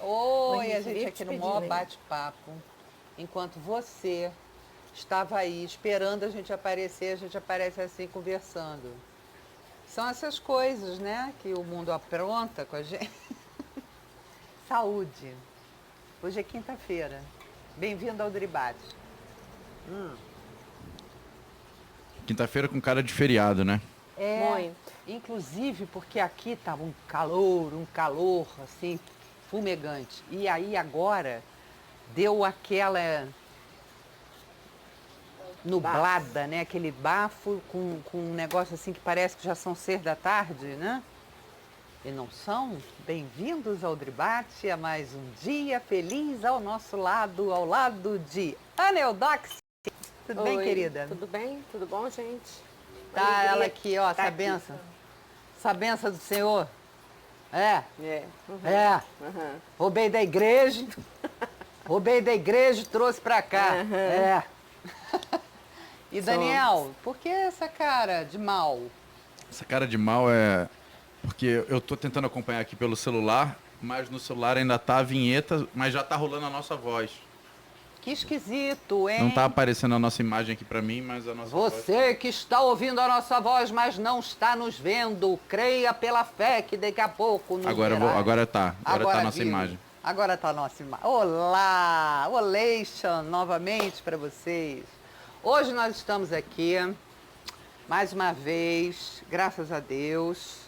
Oi, a gente aqui no maior bate-papo. Enquanto você estava aí esperando a gente aparece assim conversando. São essas coisas, né, que o mundo apronta com a gente. Saúde. Hoje é quinta-feira. Bem-vindo ao Dribate. Quinta-feira com cara de feriado, né? Muito. Inclusive porque aqui tá um calor, assim, fumegante. E aí agora deu aquela nublada, né? Aquele bafo com um negócio assim que parece que já são 6 da tarde, né? E não são? Bem-vindos ao Dribate, a mais um dia feliz ao nosso lado, ao lado de Aneudoxia. Tudo bem, querida? Tudo bem? Tudo bom, gente? Tá ela aqui, ó, essa benção. Essa benção do Senhor. É. Roubei da igreja. E trouxe pra cá. E Daniel, por que essa cara de mal? Essa cara de mal é porque eu tô tentando acompanhar aqui pelo celular, mas no celular ainda tá a vinheta, mas já tá rolando a nossa voz. Que esquisito, hein? Não tá aparecendo a nossa imagem aqui pra mim, mas a nossa voz. Você que está ouvindo a nossa voz, mas não está nos vendo, creia pela fé que daqui a pouco nos verá. Agora tá a nossa imagem. Agora tá a nossa imagem. Olá, olation novamente para vocês. Hoje nós estamos aqui, mais uma vez, graças a Deus,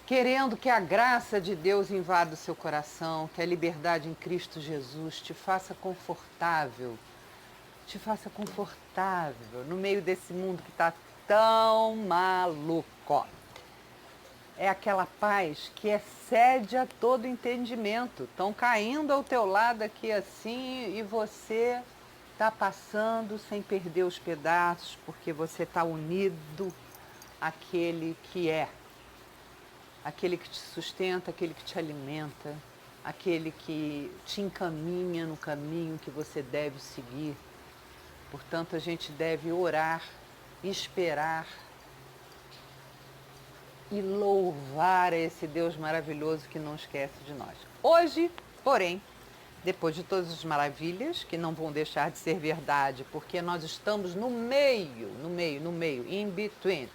querendo que a graça de Deus invada o seu coração, que a liberdade em Cristo Jesus te faça confortável no meio desse mundo que está tão maluco. É aquela paz que excede a todo entendimento. Estão caindo ao teu lado aqui assim e você está passando sem perder os pedaços, porque você está unido àquele que é. Aquele que te sustenta, aquele que te alimenta, aquele que te encaminha no caminho que você deve seguir. Portanto, a gente deve orar, esperar e louvar a esse Deus maravilhoso que não esquece de nós. Hoje, porém, depois de todas as maravilhas, que não vão deixar de ser verdade, porque nós estamos no meio, in between,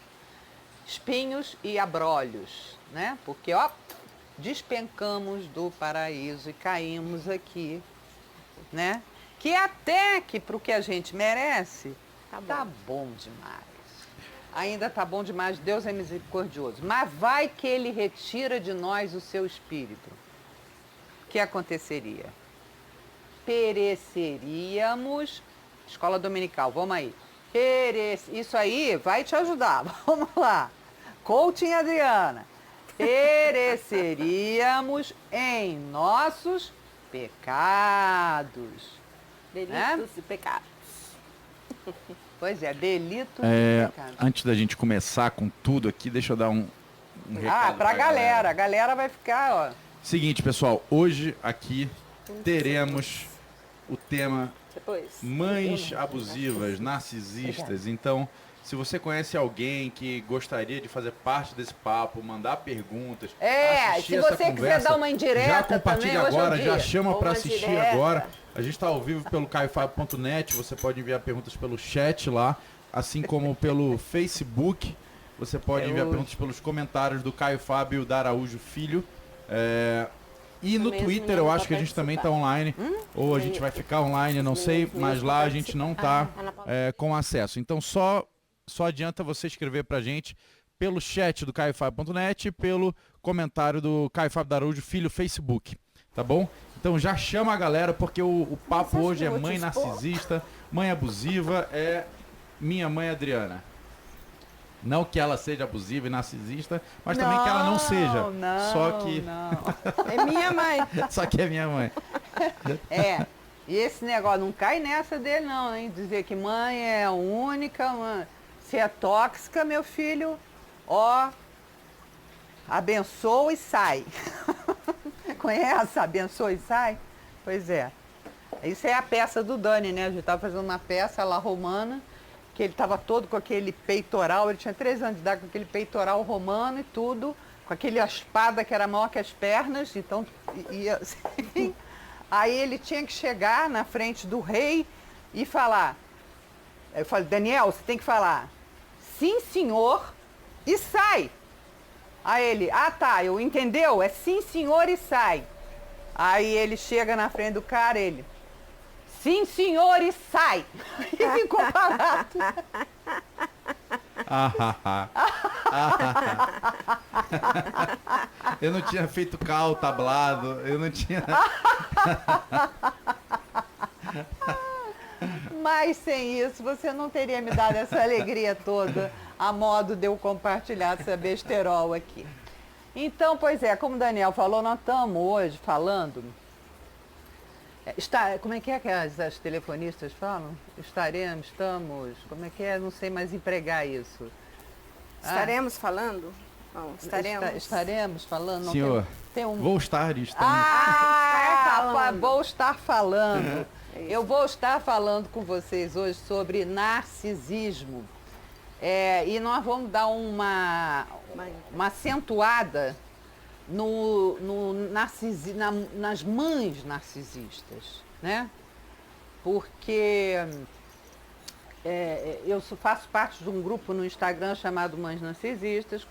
espinhos e abrolhos, né? Porque, ó, despencamos do paraíso e caímos aqui, né? Que até que pro que a gente merece, tá bom demais. Ainda tá bom demais, Deus é misericordioso. Mas vai que Ele retira de nós o seu espírito. O que aconteceria? Pereceríamos. Escola dominical, vamos aí. Isso aí vai te ajudar. Vamos lá. Coaching Adriana. Pereceríamos em nossos pecados. Delitos e pecados. Pois é, delitos e pecados. Antes da gente começar com tudo aqui, deixa eu dar um recado pra galera. A galera vai ficar, ó. Seguinte, pessoal, hoje aqui teremos o tema mães abusivas, narcisistas. Então, se você conhece alguém que gostaria de fazer parte desse papo, mandar perguntas, se você quiser dar uma indireta, já compartilha também, agora, hoje é o dia. já chama para assistir direta. agora. A gente está ao vivo pelo caifab.net, você pode enviar perguntas pelo chat lá, assim como pelo Facebook. Você pode enviar perguntas pelos comentários do Caio Fábio da Araújo Filho. E no Twitter eu acho que a gente também está online, ou a gente vai ficar online, não sei, mas lá a gente não está com acesso. Então só adianta você escrever pra gente pelo chat do caifab.net e pelo comentário do Caio Fábio da Araújo Filho Facebook, tá bom? Então já chama a galera, porque o papo hoje é mãe narcisista, mãe abusiva, é minha mãe Adriana. Não que ela seja abusiva e narcisista, mas também que ela não seja. Só que... Não. É minha mãe. Só que é minha mãe. E esse negócio, não cai nessa dele não, hein? Dizer que mãe é a única, mãe. Se é tóxica, meu filho, ó, abençoa e sai. Conhece? Abençoa e sai? Pois é. Isso é a peça do Dani, né? A gente estava fazendo uma peça lá romana, que ele estava todo com aquele peitoral, ele tinha 3 anos de idade, com aquele peitoral romano e tudo, com aquele espada que era maior que as pernas, então ia assim. Aí ele tinha que chegar na frente do rei e falar. Eu falei, Daniel, você tem que falar, sim, senhor, e sai. Aí ele, tá, eu entendeu? É sim, senhor, e sai. Aí ele chega na frente do cara, ele, sim, senhor, e sai. E ficou parado. Eu não tinha feito cal, tablado, eu não tinha... Mas sem isso, você não teria me dado essa alegria toda, a modo de eu compartilhar essa besterol aqui. Então, pois é, como o Daniel falou, nós estamos hoje falando... como é que as telefonistas falam? Estamos, como é que é? Não sei mais empregar isso. Estaremos falando? Não, estaremos. Estaremos falando? Não, Senhor, tem um... vou estar estando... Vou estar falando. Eu vou estar falando com vocês hoje sobre narcisismo. E nós vamos dar uma acentuada nas mães narcisistas, né? Porque eu faço parte de um grupo no Instagram chamado Mães Narcisistas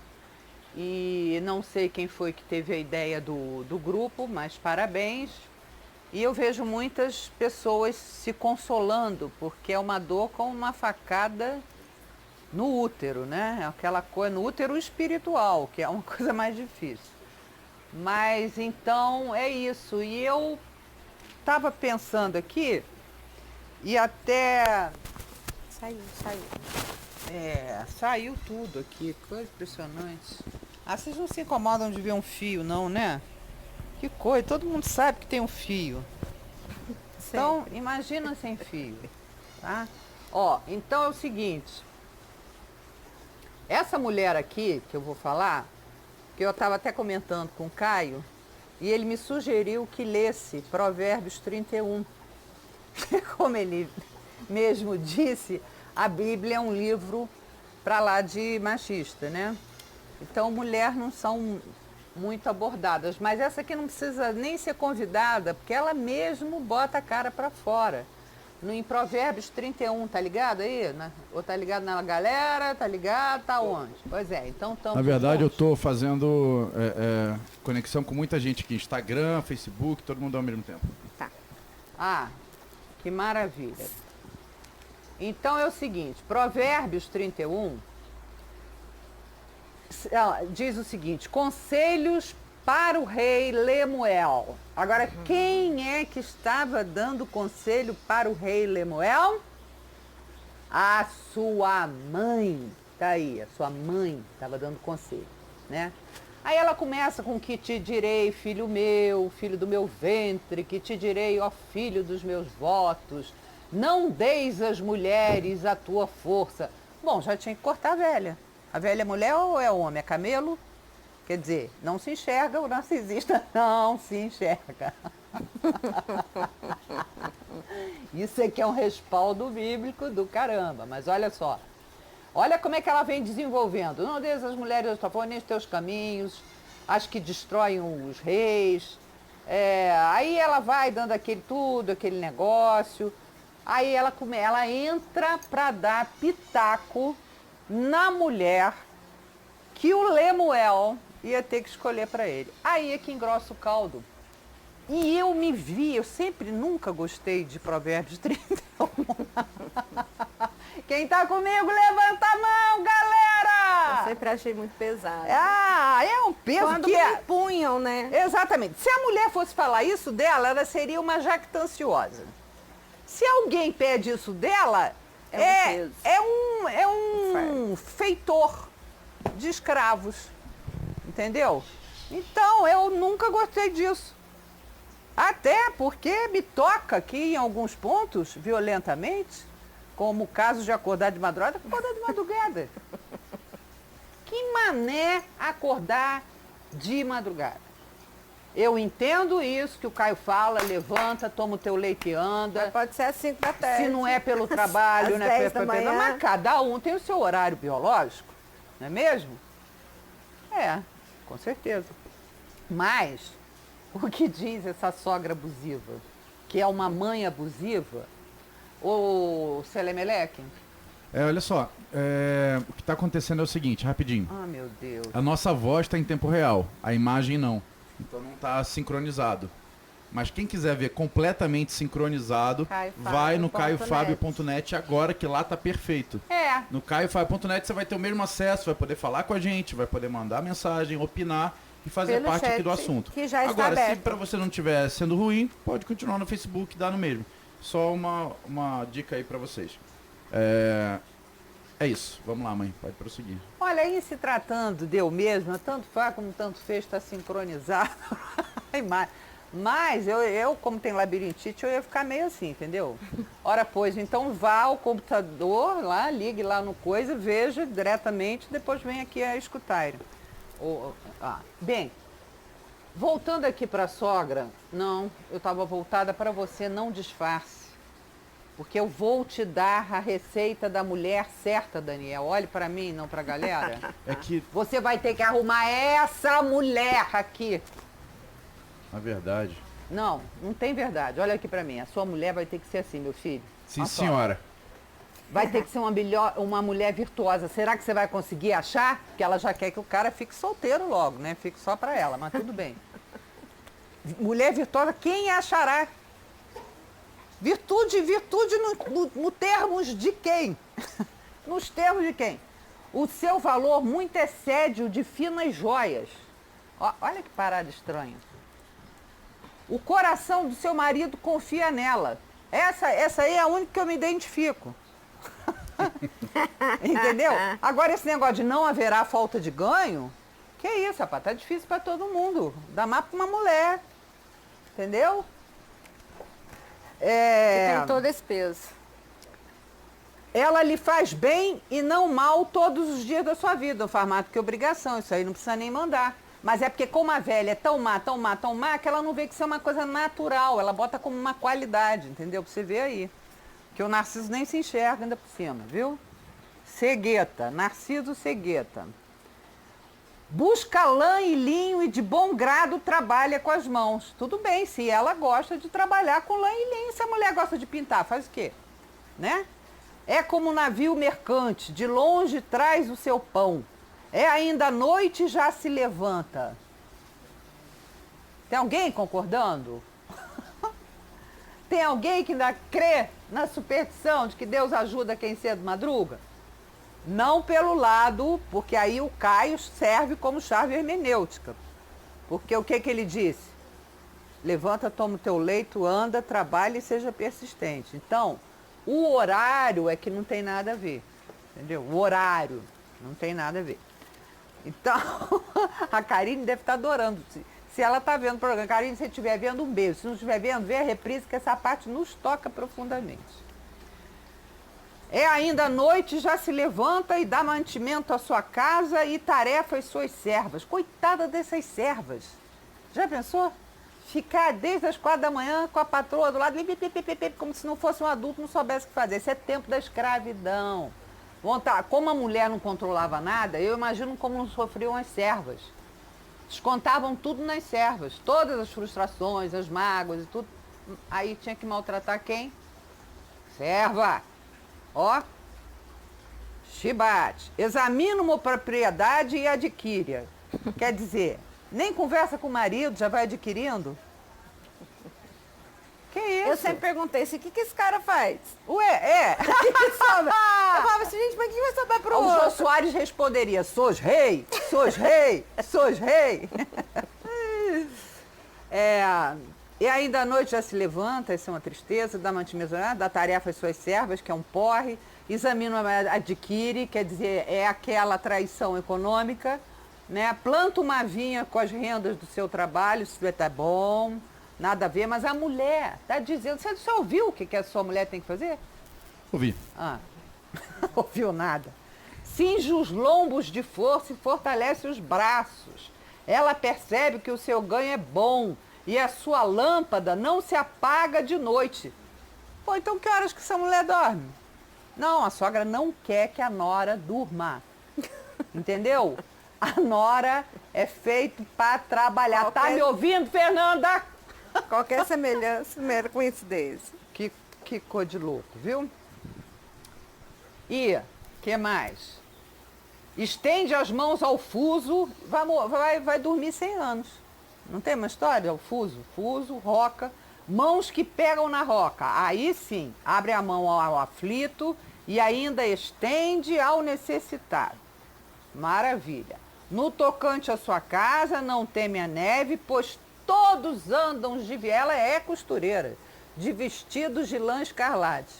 e não sei quem foi que teve a ideia do grupo, mas parabéns. E eu vejo muitas pessoas se consolando, porque é uma dor com uma facada no útero, né? Aquela coisa, no útero espiritual, que é uma coisa mais difícil. Mas então é isso. E eu estava pensando aqui, e até... Saiu tudo aqui, coisa impressionante. Vocês não se incomodam de ver um fio, não, né? Que coisa, todo mundo sabe que tem um fio. Então, imagina sem fio, tá? Então é o seguinte. Essa mulher aqui, que eu vou falar, que eu estava até comentando com o Caio, e ele me sugeriu que lesse Provérbios 31. Como ele mesmo disse, a Bíblia é um livro para lá de machista, né? Então, mulher não são muito abordadas, mas essa aqui não precisa nem ser convidada, porque ela mesmo bota a cara para fora. Em Provérbios 31, tá ligado aí? Ou tá ligado na galera, tá ligado, tá onde? Pois é, então estamos... Na verdade, eu tô fazendo conexão com muita gente aqui, Instagram, Facebook, todo mundo ao mesmo tempo. Tá. Que maravilha. Então é o seguinte, Provérbios 31... diz o seguinte, conselhos para o rei Lemuel. Agora, quem é que estava dando conselho para o rei Lemuel? A sua mãe. Tá aí, a sua mãe estava dando conselho, né? Aí ela começa com que te direi, filho meu, filho do meu ventre, que te direi, ó filho dos meus votos, não deis às mulheres a tua força. Bom, já tinha que cortar a velha. A velha é mulher ou é homem? É camelo? Quer dizer, não se enxerga, o narcisista não se enxerga. Isso aqui é um respaldo bíblico do caramba, mas olha só. Olha como é que ela vem desenvolvendo. Não deixes as mulheres da tua força, nem os teus caminhos, as que destroem os reis. Aí ela vai dando aquele negócio. Aí ela entra para dar pitaco na mulher que o Lemuel ia ter que escolher para ele. Aí é que engrossa o caldo. E eu sempre nunca gostei de Provérbios 31. Quem tá comigo, levanta a mão, galera! Eu sempre achei muito pesado. É um peso Quando que me impunham, né? Exatamente. Se a mulher fosse falar isso dela, ela seria uma jactanciosa. Se alguém pede isso dela, É um feitor de escravos, entendeu? Então, eu nunca gostei disso. Até porque me toca aqui em alguns pontos, violentamente, como o caso de acordar de madrugada, acordar de madrugada. Que mané acordar de madrugada? Eu entendo isso que o Caio fala, levanta, toma o teu leite e anda. Mas pode ser às 5 da tarde. Se não é pelo trabalho, às não é 10 da manhã. mas cada um tem o seu horário biológico, não é mesmo? É, com certeza. Mas, o que diz essa sogra abusiva? Que é uma mãe abusiva? Ou Selemeleque? Olha só, o que está acontecendo é o seguinte, rapidinho. Ah, meu Deus. A nossa voz está em tempo real, a imagem não. Então não está sincronizado. Mas quem quiser ver completamente sincronizado, vai no caiofabio.net agora, que lá tá perfeito. No caiofabio.net você vai ter o mesmo acesso, vai poder falar com a gente, vai poder mandar mensagem, opinar e fazer Pelo parte chat, aqui do assunto. que já está agora, se aberto. para você não estiver sendo ruim, pode continuar no Facebook, dá no mesmo. Só uma dica aí para vocês. É isso. Vamos lá, mãe. Pode prosseguir. Olha, aí se tratando de eu mesma, tanto faz como tanto fez, está sincronizado. Mas eu, como tem labirintite, eu ia ficar meio assim, entendeu? Ora, pois, então vá ao computador lá, ligue lá no coisa, veja diretamente, depois vem aqui a escutar. Bem, voltando aqui para a sogra, não, eu estava voltada para você, não disfarce. Porque eu vou te dar a receita da mulher certa, Daniel. Olhe para mim, não para a galera. É que, Você vai ter que arrumar essa mulher aqui. na verdade... Não tem verdade. Olha aqui para mim. A sua mulher vai ter que ser assim, meu filho. Sim, Olha só. senhora. Vai ter que ser uma mulher virtuosa. Será que você vai conseguir achar? Porque ela já quer que o cara fique solteiro logo, né? Fique só para ela, mas tudo bem. Mulher virtuosa, quem achará? Virtude no termos de quem? Nos termos de quem? O seu valor muito excede o de finas joias. Olha que parada estranha. O coração do seu marido confia nela. Essa aí é a única que eu me identifico. Entendeu? Agora esse negócio de não haverá falta de ganho, que isso, rapaz, tá difícil para todo mundo. Dá mais pra uma mulher. Entendeu? E tem todo esse peso. Ela lhe faz bem e não mal todos os dias da sua vida. Não faz mais do que obrigação. Isso aí não precisa nem mandar. Mas é porque como a velha é tão má, que ela não vê que isso é uma coisa natural. Ela bota como uma qualidade, entendeu? Pra você ver aí. Que o Narciso nem se enxerga ainda por cima, viu? Cegueta. Narciso Cegueta. Busca lã e linho e de bom grado trabalha com as mãos. Tudo bem, se ela gosta de trabalhar com lã e linho. Se a mulher gosta de pintar, faz o quê? Né? É como um navio mercante, de longe traz o seu pão. É ainda noite e já se levanta. Tem alguém concordando? Tem alguém que ainda crê na superstição de que Deus ajuda quem cedo madruga? Não pelo lado, porque aí o Caio serve como chave hermenêutica. Porque o que ele disse? Levanta, toma o teu leito, anda, trabalha e seja persistente. Então, o horário é que não tem nada a ver. Entendeu? O horário não tem nada a ver. Então, a Karine deve estar adorando. Se ela está vendo o programa, Karine, se você estiver vendo, um beijo. Se não estiver vendo, vê a reprise, que essa parte nos toca profundamente. É ainda noite, já se levanta e dá mantimento à sua casa e tarefa às suas servas. Coitada dessas servas. Já pensou? Ficar desde as 4 da manhã com a patroa do lado, como se não fosse um adulto, não soubesse o que fazer. Esse é tempo da escravidão. Como a mulher não controlava nada, eu imagino como não sofriam as servas. Descontavam tudo nas servas. Todas as frustrações, as mágoas e tudo. Aí tinha que maltratar quem? Serva. Ó, chibate. Examina uma propriedade e adquire. Quer dizer, nem conversa com o marido, já vai adquirindo? Que isso? Eu sempre perguntei assim, o que esse cara faz? Ué, Eu falava assim, gente, mas o que vai sobrar pro O Jô outro? Soares responderia, sos rei, sos rei, sos rei. E ainda à noite já se levanta, isso é uma tristeza, dá mantimento, dá tarefa às suas servas, que é um porre, examina, adquire, quer dizer, é aquela traição econômica, né? Planta uma vinha com as rendas do seu trabalho, isso tá bom, nada a ver, mas a mulher está dizendo, você só ouviu o que a sua mulher tem que fazer? Ouvi. Ah, não ouviu nada. Cinge os lombos de força e fortalece os braços. Ela percebe que o seu ganho é bom e a sua lâmpada não se apaga de noite. Pô, então que horas que essa mulher dorme? Não, a sogra não quer que a nora durma. Entendeu? A nora é feito para trabalhar. Tá me ouvindo, Fernanda? Qualquer semelhança, mera coincidência. Que cor de louco, viu? E, que mais? Estende as mãos ao fuso, vai dormir 100 anos. Não tem uma história? O fuso, roca, mãos que pegam na roca. Aí sim, abre a mão ao aflito e ainda estende ao necessitado. Maravilha. No tocante à sua casa, não teme a neve, pois todos andam de... Ela é costureira, de vestidos de lã escarlate.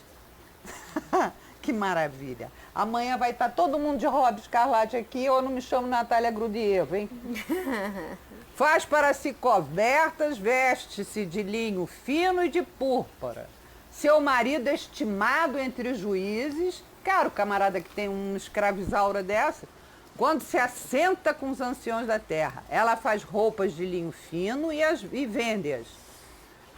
Que maravilha. Amanhã vai estar todo mundo de robe escarlate aqui, eu não me chamo Natália Grudievo, hein? Faz para si cobertas, veste-se de linho fino e de púrpura. Seu marido é estimado entre os juízes, cara, o camarada que tem uma escravizaura dessa, quando se assenta com os anciões da terra. Ela faz roupas de linho fino e vende-as.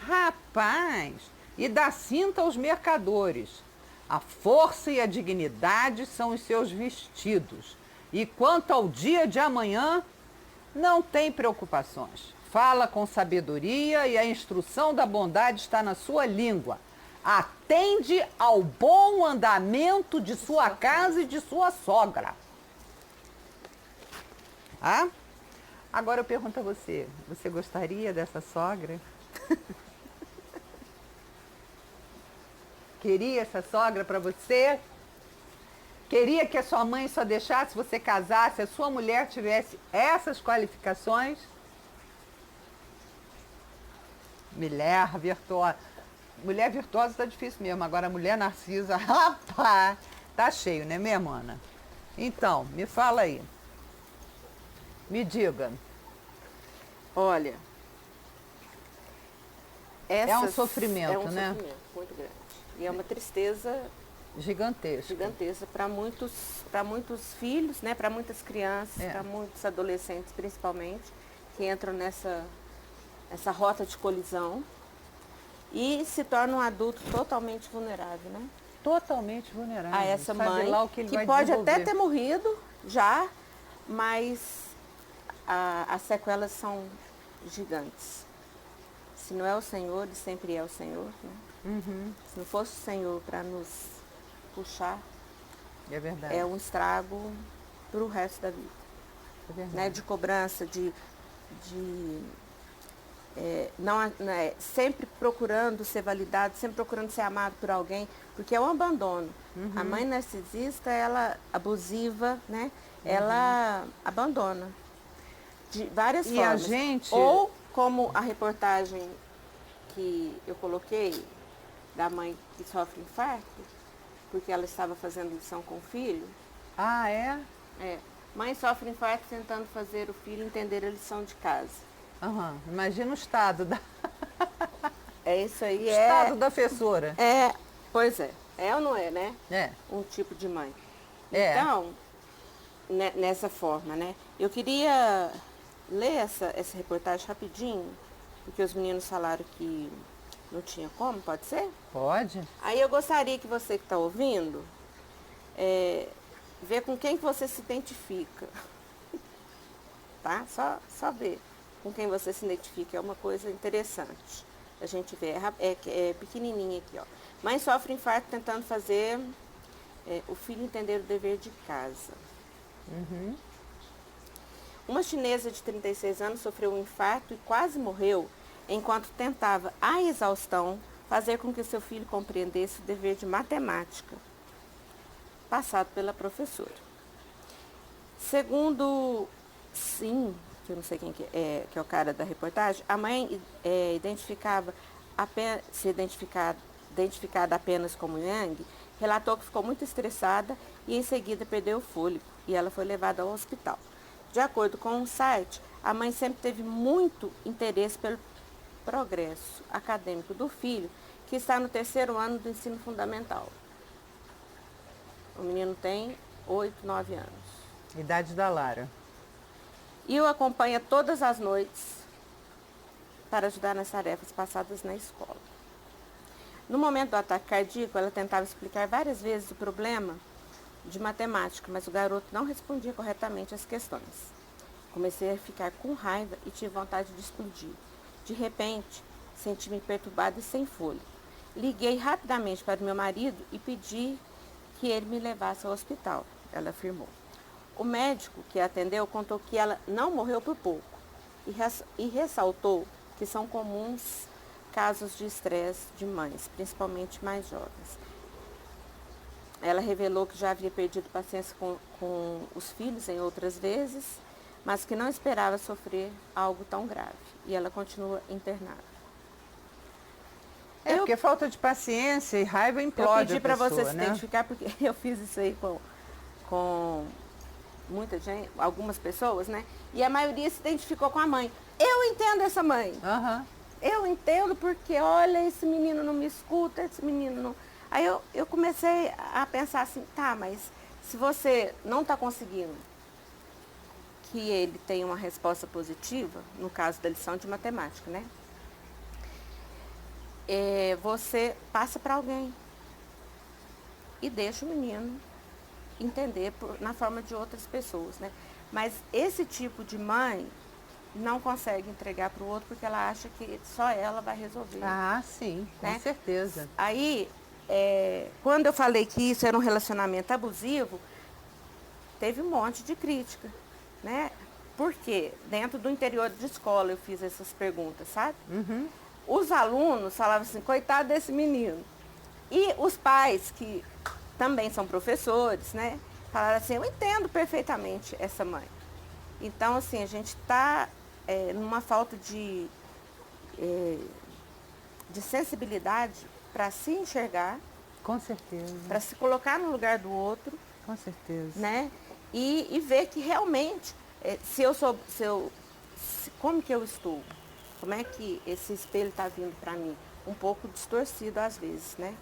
Rapaz, e dá cinta aos mercadores. A força e a dignidade são os seus vestidos. E quanto ao dia de amanhã, não tem preocupações. Fala com sabedoria e a instrução da bondade está na sua língua. Atende ao bom andamento de sua casa e de sua sogra. Ah? Agora eu pergunto a você, você gostaria dessa sogra? Queria essa sogra para você? Queria que a sua mãe só deixasse você casar se a sua mulher tivesse essas qualificações? Mulher virtuosa. Mulher virtuosa tá difícil mesmo. Agora, mulher narcisa, rapaz, tá cheio, né mesmo, Ana? Então, me fala aí. Me diga. Olha, É um sofrimento, é um né? sofrimento muito grande. E é uma tristeza Gigantesco. gigantesca para muitos filhos, né? Para muitas crianças, para muitos adolescentes principalmente, que entram nessa rota de colisão e se tornam um adulto totalmente vulnerável, né? Totalmente vulnerável. A essa Sabe mãe, lá o que ele vai pode desenvolver. até ter morrido já, mas as sequelas são gigantes. Se não é o Senhor, e sempre é o Senhor, né? Uhum. Se não fosse o Senhor para nos puxar, É verdade. é um estrago para o resto da vida. É verdade. Né? De cobrança, sempre procurando ser validado, sempre procurando ser amado por alguém, porque é um abandono. A mãe narcisista, ela abusiva, né? Ela abandona de várias E formas. a gente... Ou como a reportagem que eu coloquei da mãe que sofre infarto, porque ela estava fazendo lição com o filho. Ah, é? É, mãe sofre infarto tentando fazer o filho entender a lição de casa. Aham. Imagina o estado da... É isso aí, estado da professora. Pois é. É ou não é, né? É. Um tipo de mãe. É. Então, nessa forma, né? Eu queria ler essa reportagem rapidinho, porque os meninos falaram que não tinha como, pode ser? Pode? Aí eu gostaria que você que está ouvindo, ver com quem que você se identifica. Tá? Só ver com quem você se identifica, é uma coisa interessante. A gente vê, é pequenininha aqui, ó. Mãe sofre infarto tentando fazer o filho entender o dever de casa. Uhum. Uma chinesa de 36 anos sofreu um infarto e quase morreu enquanto tentava, à exaustão, fazer com que seu filho compreendesse o dever de matemática, passado pela professora. Segundo que eu não sei quem que é o cara da reportagem, a mãe identificada apenas como Yang, relatou que ficou muito estressada e em seguida perdeu o fôlego e ela foi levada ao hospital. De acordo com o site, a mãe sempre teve muito interesse pelo progresso acadêmico do filho, que está no 3º ano do ensino fundamental. O menino tem 8, 9 anos. Idade da Lara. E o acompanha todas as noites para ajudar nas tarefas passadas na escola. No momento do ataque cardíaco, ela tentava explicar várias vezes o problema de matemática, mas o garoto não respondia corretamente às questões. Comecei a ficar com raiva e tive vontade de explodir. De repente, senti-me perturbada e sem fôlego. Liguei rapidamente para o meu marido e pedi que ele me levasse ao hospital, ela afirmou. O médico que a atendeu contou que ela não morreu por pouco e ressaltou que são comuns casos de estresse de mães, principalmente mais jovens. Ela revelou que já havia perdido paciência com os filhos em outras vezes, mas que não esperava sofrer algo tão grave. E ela continua internada. Porque falta de paciência e raiva implode a pessoa, eu pedi para você se né? identificar, porque eu fiz isso aí com muita gente, algumas pessoas, né? E a maioria se identificou com a mãe. Eu entendo essa mãe. Aham. Eu entendo porque, olha, esse menino não me escuta, esse menino não... Aí eu comecei a pensar assim, tá, mas se você não está conseguindo que ele tenha uma resposta positiva, no caso da lição de matemática, né? Você passa para alguém e deixa o menino entender na forma de outras pessoas, né? Mas esse tipo de mãe não consegue entregar para o outro porque ela acha que só ela vai resolver. Ah, sim, com né? certeza. Aí, quando eu falei que isso era um relacionamento abusivo, teve um monte de crítica, né? Porque dentro do interior de escola eu fiz essas perguntas, sabe? Uhum. Os alunos falavam assim, coitado desse menino. E os pais, que também são professores, né? Falaram assim, eu entendo perfeitamente essa mãe. Então, assim, a gente está numa falta de sensibilidade para se enxergar, Com certeza. para se colocar no lugar do outro, Com certeza. né? E ver que realmente, como que eu estou? Como é que esse espelho está vindo para mim? Um pouco distorcido às vezes, né?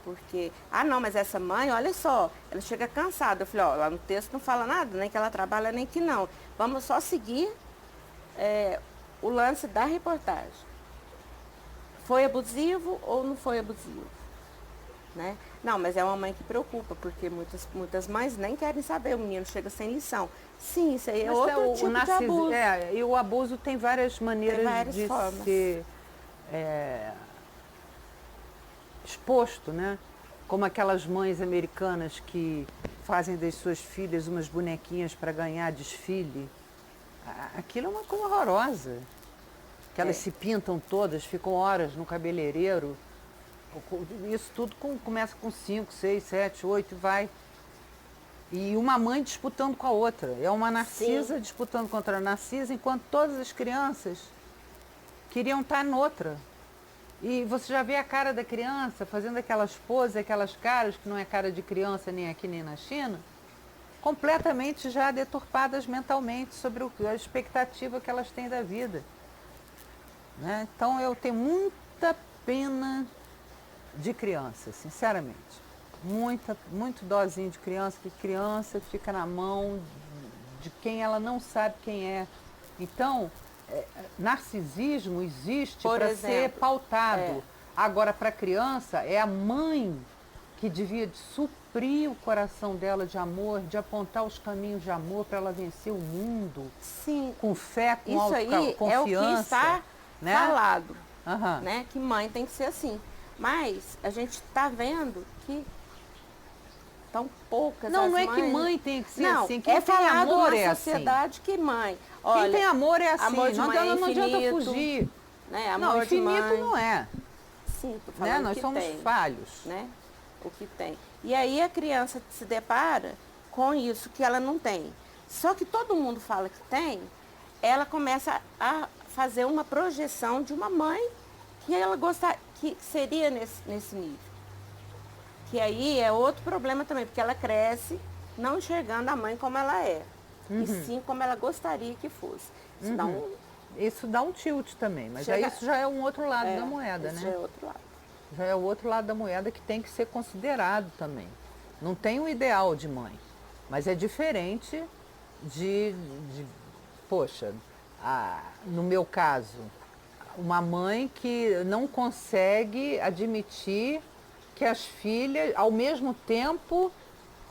Porque, não, mas essa mãe, olha só, ela chega cansada. Eu falei, ó, lá no texto não fala nada, nem que ela trabalha, nem que não. Vamos só seguir o lance da reportagem. Foi abusivo ou não foi abusivo? Né? Não, mas é uma mãe que preocupa, porque muitas mães nem querem saber, o menino chega sem lição. Sim, isso aí é Mas outro tipo de abuso. E o abuso tem várias maneiras Tem várias de formas. ser exposto, né? Como aquelas mães americanas que fazem das suas filhas umas bonequinhas para ganhar desfile. Aquilo é uma coisa horrorosa. Que elas se pintam todas, ficam horas no cabeleireiro. Isso tudo começa com 5, 6, 7, 8 e vai. E uma mãe disputando com a outra. É uma Narcisa Sim. disputando contra a Narcisa, enquanto todas as crianças queriam estar noutra. E você já vê a cara da criança fazendo aquelas poses, aquelas caras, que não é cara de criança nem aqui nem na China, completamente já deturpadas mentalmente sobre a expectativa que elas têm da vida. Né? Então eu tenho muita pena de criança, sinceramente. Muito dozinho de criança, que criança fica na mão de quem ela não sabe quem é. Então, narcisismo existe para ser pautado. Agora, para a criança, é a mãe que devia suprir o coração dela de amor, de apontar os caminhos de amor para ela vencer o mundo. Sim. Com fé, com Isso aí confiança. é o que está falado, Uhum. né? Que mãe tem que ser assim. Mas a gente está vendo que tão poucas Não, as não é mães... que mãe tem que ser não, assim. Quem tem falado amor na é sociedade que mãe... assim. Olha, Quem tem amor é assim. amor de Não mãe é adianta infinito, fugir. né? Não, Amor de infinito mãe. não é. Sim, tô Né? falando Nós que somos tem, falhos. né? O que tem. E aí a criança se depara com isso que ela não tem. Só que todo mundo fala que tem, ela começa a fazer uma projeção de uma mãe que ela gostaria, que seria nesse nível. Que aí é outro problema também, porque ela cresce não enxergando a mãe como ela é, e sim como ela gostaria que fosse. Isso dá um tilt também, mas aí isso já é um outro lado da moeda, né? Já é outro lado. Já é o outro lado da moeda que tem que ser considerado também. Não tem um ideal de mãe, mas é diferente poxa, no meu caso, uma mãe que não consegue admitir que as filhas, ao mesmo tempo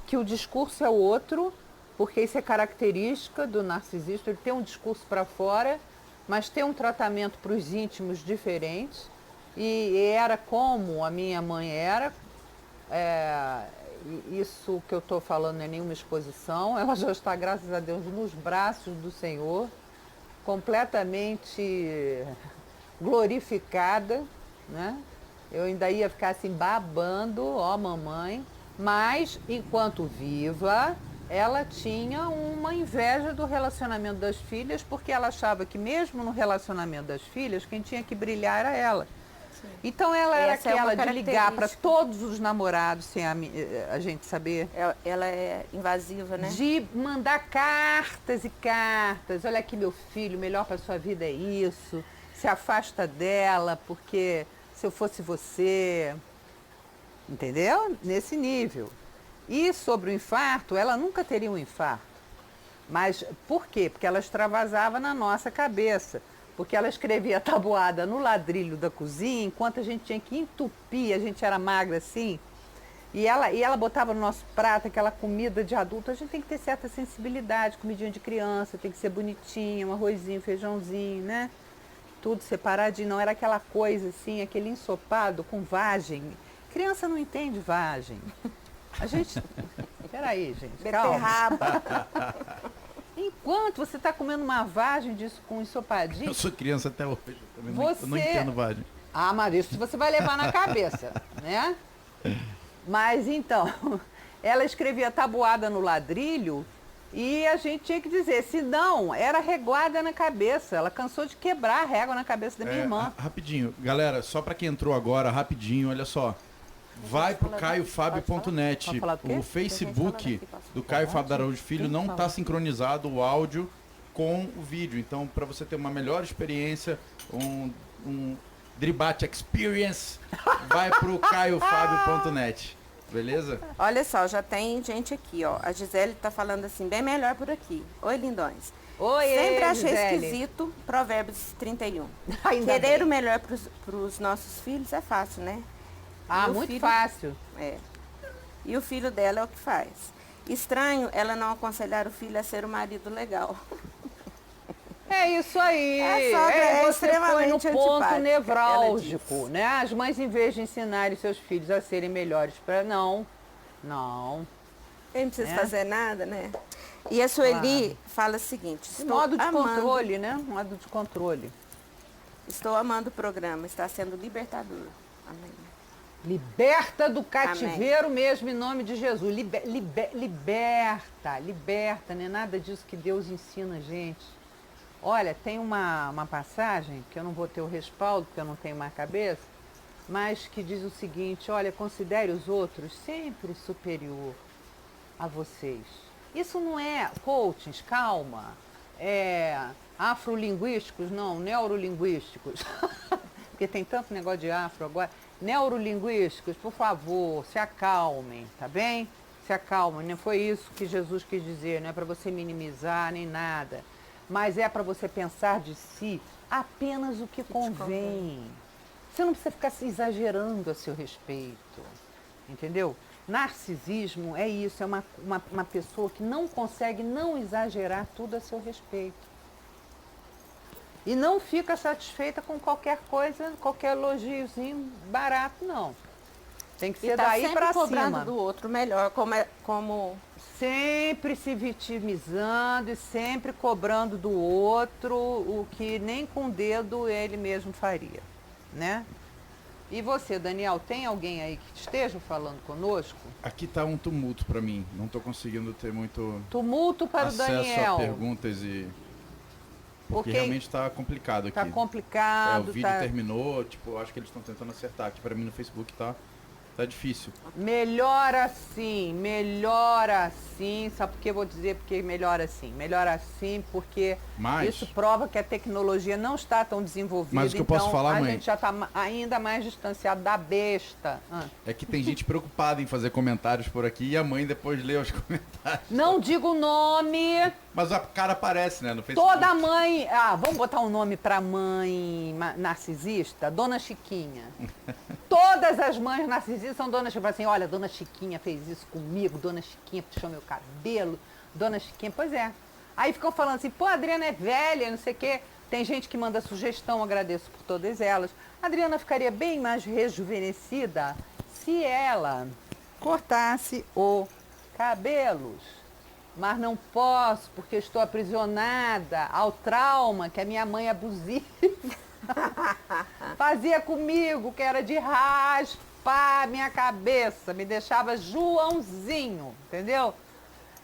que o discurso é outro, porque isso é característica do narcisista, ele tem um discurso para fora, mas tem um tratamento para os íntimos diferentes, e era como a minha mãe era. Isso que eu estou falando não é nenhuma exposição, ela já está, graças a Deus, nos braços do Senhor, completamente glorificada, né? Eu ainda ia ficar assim babando, ó mamãe, mas enquanto viva, ela tinha uma inveja do relacionamento das filhas, porque ela achava que mesmo no relacionamento das filhas, quem tinha que brilhar era ela. Sim. Então ela era aquela de ligar para todos os namorados sem a gente saber. Ela é invasiva, né? De mandar cartas e cartas. Olha aqui, meu filho, melhor para sua vida é isso. Se afasta dela, porque se eu fosse você, entendeu? Nesse nível. E sobre o infarto, ela nunca teria um infarto. Mas por quê? Porque ela extravasava na nossa cabeça. Porque ela escrevia tabuada no ladrilho da cozinha, enquanto a gente tinha que entupir, a gente era magra assim. E ela botava no nosso prato aquela comida de adulto. A gente tem que ter certa sensibilidade, comidinha de criança, tem que ser bonitinha, um arrozinho, feijãozinho, né? Tudo separadinho, não era aquela coisa assim, aquele ensopado com vagem. Criança não entende vagem. A gente... Peraí, gente, calma. Enquanto você está comendo uma vagem disso com ensopadinho... Eu sou criança até hoje, eu também não entendo vagem. Ah, mas isso você vai levar na cabeça, né? Mas então, ela escrevia tabuada no ladrilho e a gente tinha que dizer, se não, era reguada na cabeça. Ela cansou de quebrar a régua na cabeça da minha irmã. Rapidinho, galera, só para quem entrou agora, rapidinho, olha só. Vai pro caiofabio.net. O Facebook do Caio Fábio Araújo Filho não está sincronizado o áudio com o vídeo. Então, para você ter uma melhor experiência, um Dribate Experience, vai pro caiofabio.net. Beleza? Olha só, já tem gente aqui, ó. A Gisele tá falando assim, bem melhor por aqui. Oi, lindões. Oi, Sempre achei Gisele. Esquisito Provérbios 31. Ainda Querer bem. o melhor pros nossos filhos é fácil, né? Ah, muito fácil. É. E o filho dela é o que faz. Estranho ela não aconselhar o filho a ser um marido legal. É isso aí. Você foi no ponto nevrálgico, né? As mães, em vez de ensinarem seus filhos a serem melhores para não. Quem não precisa fazer nada, né? E a Sueli fala o seguinte: modo de controle, né? Modo de controle. Estou amando o programa, está sendo libertador. Amém. Liberta do cativeiro mesmo, em nome de Jesus. Liberta, não é nada disso que Deus ensina a gente. Olha, tem uma passagem, que eu não vou ter o respaldo, porque eu não tenho mais cabeça, mas que diz o seguinte, olha, considere os outros sempre superior a vocês. Isso não é coachings, calma, afrolinguísticos, não, neurolinguísticos, porque tem tanto negócio de afro agora. Neurolinguísticos, por favor, se acalmem, tá bem? Se acalmem, não foi isso que Jesus quis dizer, não é para você minimizar nem nada, mas é para você pensar de si apenas o que convém. Você não precisa ficar se exagerando a seu respeito, entendeu? Narcisismo é isso, é uma pessoa que não consegue não exagerar tudo a seu respeito. E não fica satisfeita com qualquer coisa, qualquer elogiozinho barato, não. Tem que ser daí para cima. Cobrando do outro melhor, como... Sempre se vitimizando e sempre cobrando do outro o que nem com o dedo ele mesmo faria, né? E você, Daniel, tem alguém aí que esteja falando conosco? Aqui tá um tumulto para mim, não estou conseguindo ter muito tumulto para o Daniel. acesso a perguntas e... Porque realmente tá complicado aqui. Tá complicado. O vídeo terminou, tipo, eu acho que eles estão tentando acertar. Aqui pra mim no Facebook tá difícil. Melhor assim. Sabe por que eu vou dizer porque melhor assim? Melhor assim porque isso prova que a tecnologia não está tão desenvolvida. Mas o que eu posso falar, mãe? A gente já está ainda mais distanciado da besta. É que tem gente preocupada em fazer comentários por aqui e a mãe depois lê os comentários. Não digo o nome. Mas a cara aparece, né, no Facebook. Toda mãe... vamos botar um nome pra mãe narcisista? Dona Chiquinha. Todas as mães narcisistas são Dona Chiquinha. Assim, olha, Dona Chiquinha fez isso comigo, Dona Chiquinha puxou meu cabelo, Dona Chiquinha... Pois é. Aí ficam falando assim, pô, a Adriana é velha, não sei o quê. Tem gente que manda sugestão, agradeço por todas elas. A Adriana ficaria bem mais rejuvenescida se ela cortasse o cabelos. Mas não posso, porque estou aprisionada ao trauma que a minha mãe abusiva fazia comigo, que era de raspar minha cabeça, me deixava Joãozinho, entendeu?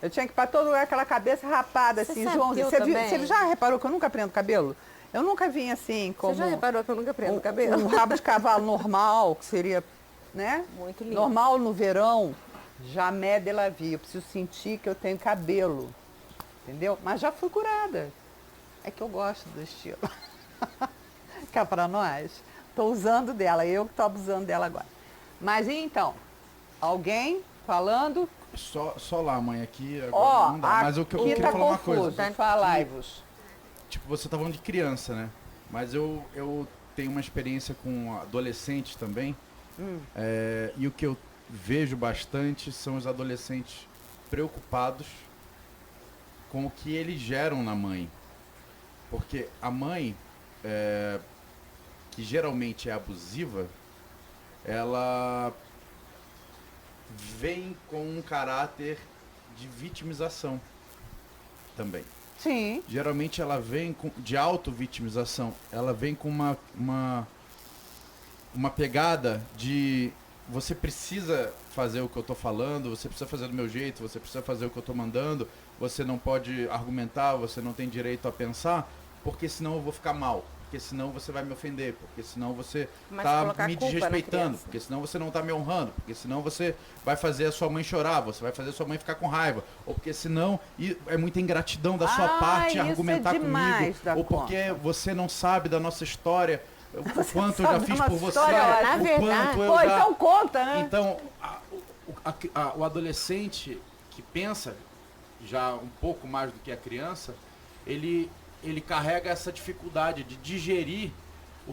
Eu tinha que ir para todo lugar aquela cabeça rapada, assim, Joãozinho. Você já reparou que eu nunca prendo cabelo? Eu nunca vim assim como... Você já reparou que eu nunca prendo cabelo? Um rabo de cavalo normal, que seria, né? Muito lindo. Normal no verão. Jamais de la vie. Eu preciso sentir que eu tenho cabelo. Entendeu? Mas já fui curada. É que eu gosto do estilo. Cá pra nós. Tô usando dela. Eu que tô abusando dela agora. Mas e então? Alguém falando? Só lá, mãe. Aqui agora não dá. Mas eu queria tá falar confuso. uma coisa. Falai-vos. Tipo, você tá falando de criança, né? Mas eu tenho uma experiência com adolescentes também. E o que eu vejo bastante são os adolescentes preocupados com o que eles geram na mãe. Porque a mãe, que geralmente é abusiva, ela vem com um caráter de vitimização também. Sim. Geralmente ela vem de auto-vitimização. Ela vem com uma pegada de... Você precisa fazer o que eu tô falando, você precisa fazer do meu jeito, você precisa fazer o que eu tô mandando, você não pode argumentar, você não tem direito a pensar, porque senão eu vou ficar mal, porque senão você vai me ofender, porque senão você tá me desrespeitando, porque senão você não tá me honrando, porque senão você vai fazer a sua mãe chorar, você vai fazer a sua mãe ficar com raiva, ou porque senão é muita ingratidão da sua parte argumentar comigo, ou porque você não sabe da nossa história. O quanto eu já fiz por você, na verdade. Então conta, né? Então, o adolescente que pensa já um pouco mais do que a criança, ele carrega essa dificuldade de digerir o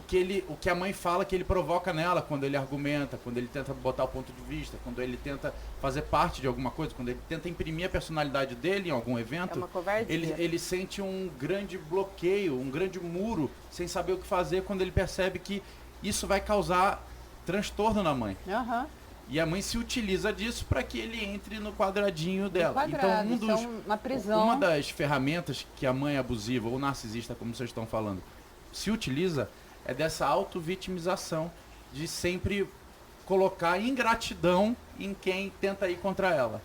que a mãe fala que ele provoca nela quando ele argumenta, quando ele tenta botar o ponto de vista, quando ele tenta fazer parte de alguma coisa, quando ele tenta imprimir a personalidade dele em algum evento. É uma covardia. Ele sente um grande bloqueio, um grande muro, sem saber o que fazer quando ele percebe que isso vai causar transtorno na mãe. Uhum. E a mãe se utiliza disso para que ele entre no quadradinho dela. Uma prisão. Uma das ferramentas que a mãe abusiva ou narcisista, como vocês estão falando, se utiliza é dessa auto-vitimização, de sempre colocar ingratidão em quem tenta ir contra ela.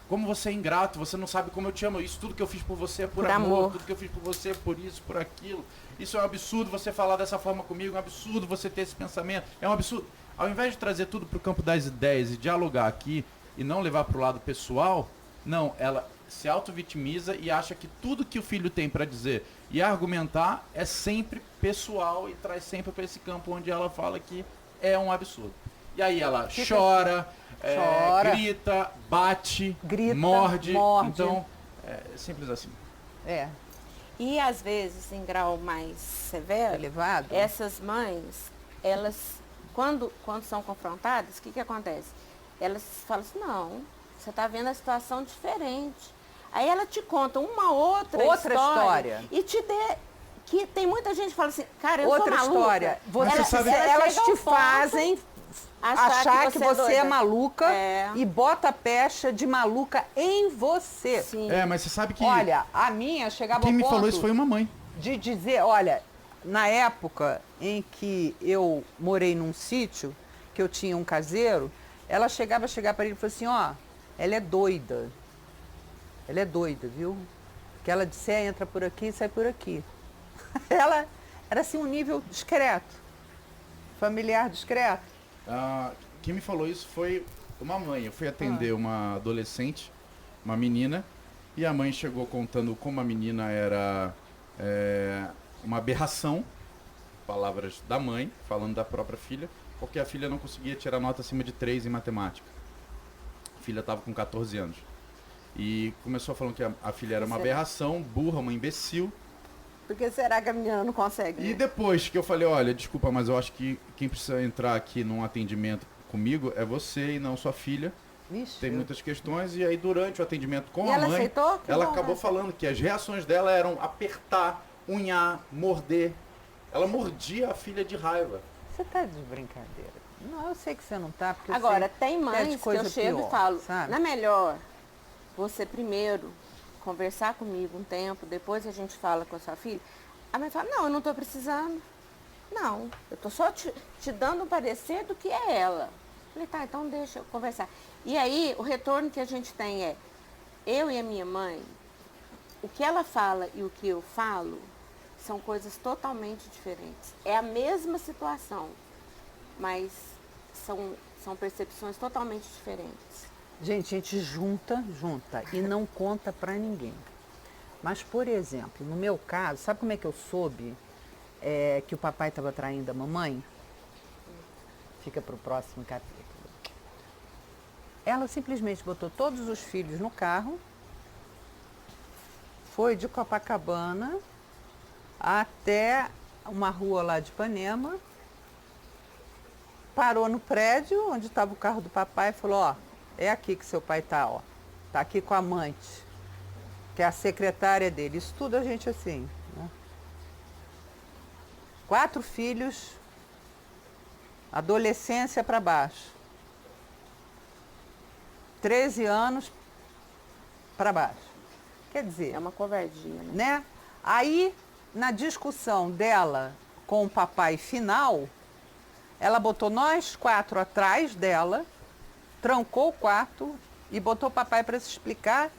Como você é ingrato, você não sabe como eu te amo, isso tudo que eu fiz por você é por amor, tudo que eu fiz por você é por isso, por aquilo. Isso é um absurdo você falar dessa forma comigo, é um absurdo você ter esse pensamento, é um absurdo. Ao invés de trazer tudo para o campo das ideias e dialogar aqui e não levar para o lado pessoal, não, ela se auto-vitimiza e acha que tudo que o filho tem para dizer e argumentar é sempre pessoal e traz sempre para esse campo onde ela fala que é um absurdo. E aí ela chora, grita, bate, morde. Então, é simples assim. É. E às vezes, em grau mais severo, elevado, essas mães, elas, quando são confrontadas, o que acontece? Elas falam assim, não, você está vendo a situação diferente. Aí ela te conta uma outra história. E te dê... Que tem muita gente que fala assim, cara, eu sou maluca. História. Elas te fazem achar que você é maluca e bota a pecha de maluca em você. Sim. Mas você sabe que... Olha, a minha chegava ao ponto... Quem me falou isso foi uma mãe. De dizer, olha, na época em que eu morei num sítio, que eu tinha um caseiro, ela chegava para ele e falou assim, ó, ela é doida. Ela é doida, viu? Que ela disser, entra por aqui e sai por aqui. Ela era assim um nível discreto, familiar discreto. Quem me falou isso foi uma mãe. Eu fui atender uma adolescente, uma menina, e a mãe chegou contando como a menina era uma aberração, palavras da mãe, falando da própria filha, porque a filha não conseguia tirar nota acima de 3 em matemática. A filha estava com 14 anos. E começou falando que a filha era uma aberração, burra, uma imbecil. Por que será que a menina não consegue? E depois que eu falei, olha, desculpa, mas eu acho que quem precisa entrar aqui num atendimento comigo é você e não sua filha. Vixe. Tem muitas questões. E aí durante o atendimento com E a ela mãe, aceitou? Que ela bom, acabou né? falando que as reações dela eram apertar, unhar, morder. Ela mordia a filha de raiva. Você tá de brincadeira. Não, eu sei que você não tá, porque eu Agora, sei tem que é mães de que coisa eu chego pior, e falo, sabe? não é melhor você primeiro conversar comigo um tempo, depois a gente fala com a sua filha? A mãe fala, não, eu não estou precisando. Não, eu estou só te dando um parecer do que é ela. Eu falei, tá, então deixa eu conversar. E aí, o retorno que a gente tem é, eu e a minha mãe, o que ela fala e o que eu falo são coisas totalmente diferentes. É a mesma situação, mas são percepções totalmente diferentes. Gente, a gente junta e não conta pra ninguém. Mas, por exemplo, no meu caso, sabe como é que eu soube que o papai estava traindo a mamãe? Fica pro próximo capítulo. Ela simplesmente botou todos os filhos no carro, foi de Copacabana até uma rua lá de Ipanema, parou no prédio onde estava o carro do papai e falou, ó, é aqui que seu pai tá, ó. Tá aqui com a amante, que é a secretária dele. Isso tudo a gente assim, né? 4 filhos, adolescência para baixo. 13 anos para baixo. Quer dizer, É uma covardia, né? né? Aí, na discussão dela com o papai final, ela botou nós 4 atrás dela, trancou o quarto e botou o papai para se explicar.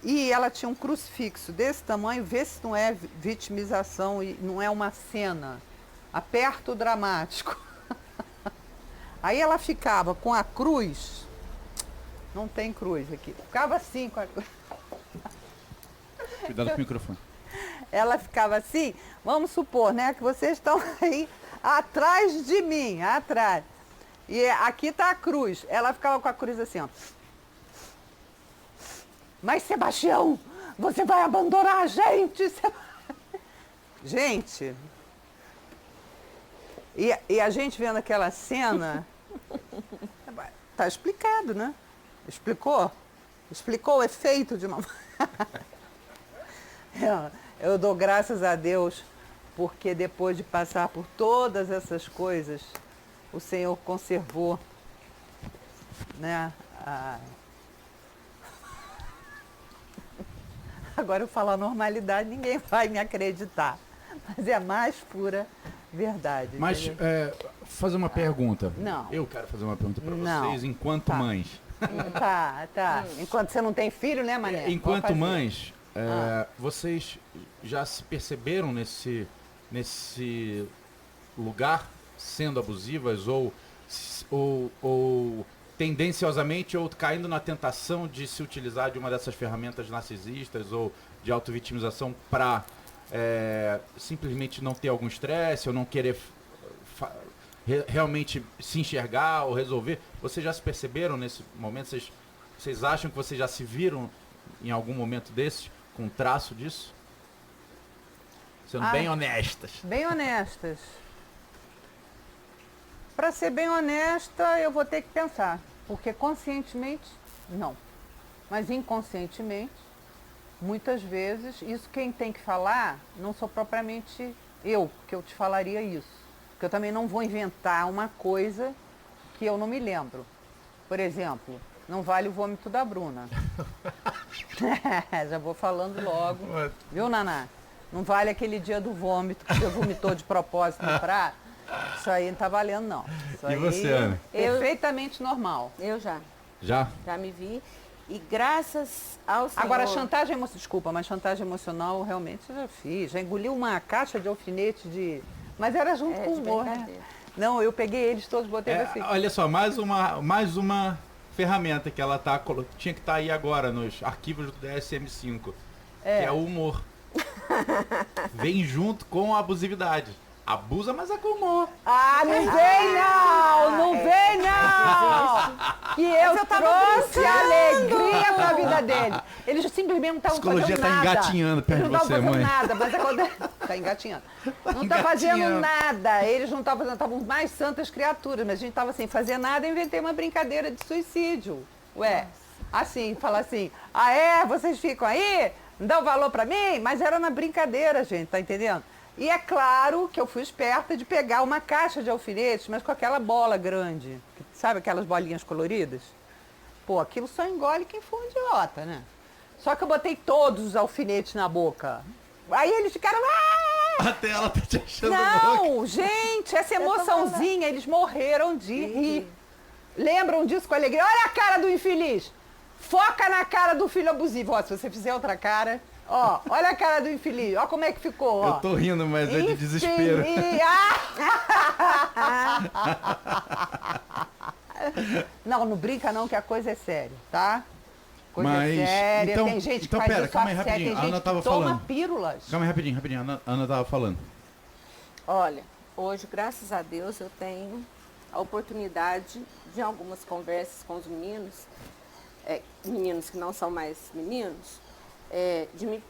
E ela tinha um crucifixo desse tamanho, vê se não é vitimização e não é uma cena. Aperto dramático. Aí ela ficava com a cruz, não tem cruz aqui, ficava assim com a cruz. Cuidado com o microfone. Ela ficava assim, vamos supor, né, que vocês estão aí atrás de mim, atrás. E aqui está a cruz. Ela ficava com a cruz assim, ó. Mas, Sebastião, você vai abandonar a gente? Gente, e a gente vendo aquela cena, tá explicado, né? Explicou? Explicou o efeito de uma... Eu dou graças a Deus, porque depois de passar por todas essas coisas, o Senhor conservou, né? Agora eu falo a normalidade, ninguém vai me acreditar. Mas é a mais pura verdade. Mas, fazer uma pergunta. Não. Eu quero fazer uma pergunta para Não. vocês, enquanto Tá. mães. Tá. Enquanto você não tem filho, né, Mané? Pode Enquanto fazer. mães, vocês já se perceberam nesse lugar sendo abusivas ou tendenciosamente ou caindo na tentação de se utilizar de uma dessas ferramentas narcisistas ou de autovitimização para simplesmente não ter algum estresse ou não querer realmente se enxergar ou resolver? Vocês já se perceberam nesse momento? Vocês acham que vocês já se viram em algum momento desses com um traço disso? Sendo bem honestas. Bem honestas. Para ser bem honesta, eu vou ter que pensar. Porque conscientemente, não. Mas inconscientemente, muitas vezes, isso quem tem que falar não sou propriamente eu, que eu te falaria isso. Porque eu também não vou inventar uma coisa que eu não me lembro. Por exemplo, não vale o vômito da Bruna. Já vou falando logo. Viu, Naná? Não vale aquele dia do vômito que você vomitou de propósito no prato. Isso aí não tá valendo, não. Isso E aí você, Ana? Perfeitamente normal. Eu já Já? me vi. E graças ao Senhor... Agora, chantagem emocional, desculpa, mas chantagem emocional realmente eu já fiz. Já engoli uma caixa de alfinete de... Mas era junto com o humor, né? Não, eu peguei eles todos, botei assim. Olha só, mais uma ferramenta que ela tinha que estar aí agora nos arquivos do DSM-5, que é o humor. Vem junto com a abusividade. Abusa, mas é com humor. Ah, não vem não! Não vem não! Que eu trouxe alegria pra vida dele. Eles simplesmente não estavam fazendo nada. A psicologia tá engatinhando perto de você, mãe. Não estavam fazendo nada, mas acontece... Tá engatinhando. Não tá fazendo nada. Eles não estavam fazendo, estavam mais santas criaturas, mas a gente tava sem fazer nada e inventei uma brincadeira de suicídio. Ué, assim, falar assim, vocês ficam aí? Não dão valor pra mim? Mas era na brincadeira, gente, tá entendendo? E é claro que eu fui esperta de pegar uma caixa de alfinetes, mas com aquela bola grande. Sabe aquelas bolinhas coloridas? Pô, aquilo só engole quem for um idiota, né? Só que eu botei todos os alfinetes na boca. Aí eles ficaram... Até ela tá te achando Não, boca. Gente, essa emoçãozinha, eles morreram de rir. Lembram disso com alegria? Olha a cara do infeliz. Foca na cara do filho abusivo. Ó, se você fizer outra cara... Ó, olha a cara do infeliz, ó como é que ficou, ó. Eu tô rindo, mas é de desespero. Não, não brinca não que a coisa é séria, tá? Coisa séria, então, tem gente que então, faz pera, isso calma aí, a sério, rapidinho. tem A Ana gente tava que toma falando. pílulas. Calma aí, rapidinho. A Ana tava falando. Olha, hoje, graças a Deus, eu tenho a oportunidade de algumas conversas com os meninos, meninos que não são mais meninos, de me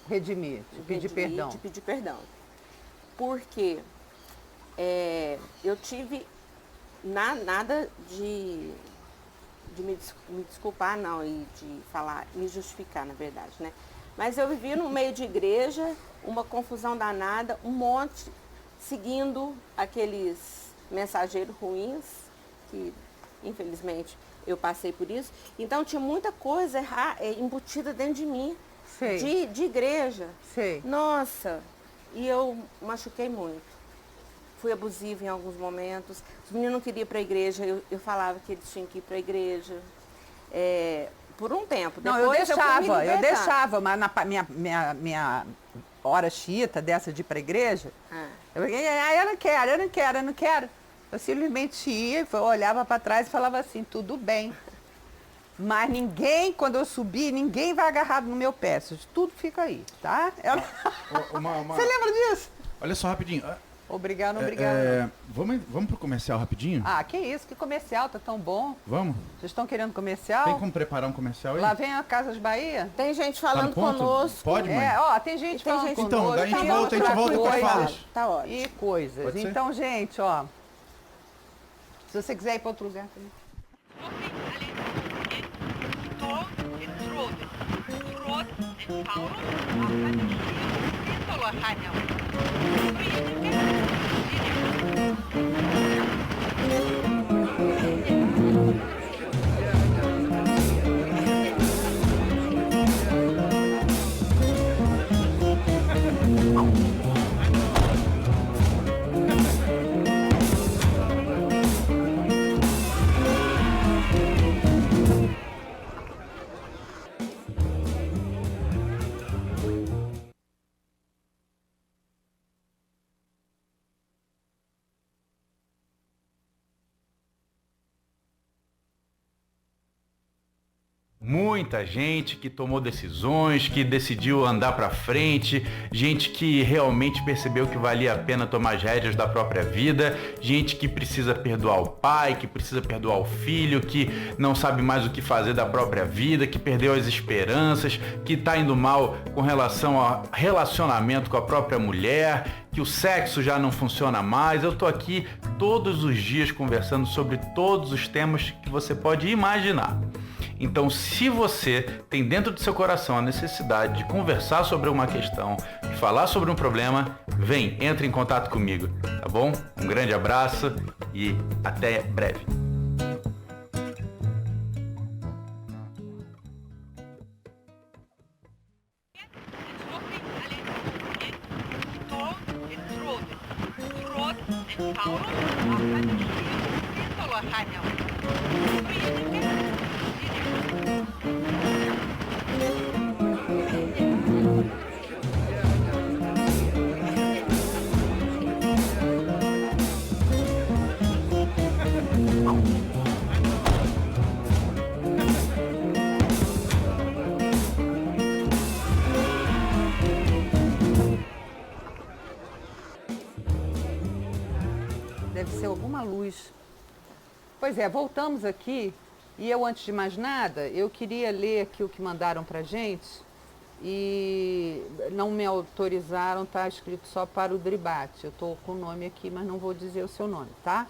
Redimir, de pedir perdão. De pedir perdão. Porque eu tive nada de me desculpar, não, e de falar, me justificar, na verdade, né? Mas eu vivi no meio de igreja, uma confusão danada, um monte, seguindo aqueles mensageiros ruins, que infelizmente eu passei por isso. Então tinha muita coisa embutida dentro de mim, de igreja. Sei. Nossa, e eu machuquei muito. Fui abusiva em alguns momentos. Os meninos não queriam ir para a igreja, eu falava que eles tinham que ir para a igreja. Por um tempo. Não, Depois eu deixava, mas na minha hora chita dessa de ir para a igreja, eu não quero. Eu simplesmente ia, olhava para trás e falava assim, tudo bem. Mas ninguém, quando eu subir, ninguém vai agarrado no meu pé. Tudo fica aí, tá? Você lembra disso? Olha só, rapidinho. Obrigado. Vamos pro comercial rapidinho? Ah, que isso, que comercial, tá tão bom. Vamos? Vocês estão querendo comercial? Tem como preparar um comercial aí? Lá vem a Casas Bahia? Tem gente falando conosco. Pode, mãe? Tem gente falando conosco. Então, daí a gente volta com as falas. Tá ótimo. E coisas. Então, gente, ó. Se você quiser ir para outro lugar também. Muita gente que tomou decisões, que decidiu andar pra frente, gente que realmente percebeu que valia a pena tomar as rédeas da própria vida, gente que precisa perdoar o pai, que precisa perdoar o filho, que não sabe mais o que fazer da própria vida, que perdeu as esperanças, que tá indo mal com relação ao relacionamento com a própria mulher, que o sexo já não funciona mais. Eu tô aqui todos os dias conversando sobre todos os temas que você pode imaginar. Então, se você tem dentro do seu coração a necessidade de conversar sobre uma questão, de falar sobre um problema, entre em contato comigo, tá bom? Um grande abraço e até breve. Paulo, Deve ser alguma luz. Pois é, voltamos aqui e eu, antes de mais nada, eu queria ler aqui o que mandaram pra gente e não me autorizaram, tá escrito só para o Dribate. Eu tô com o nome aqui, mas não vou dizer o seu nome, tá?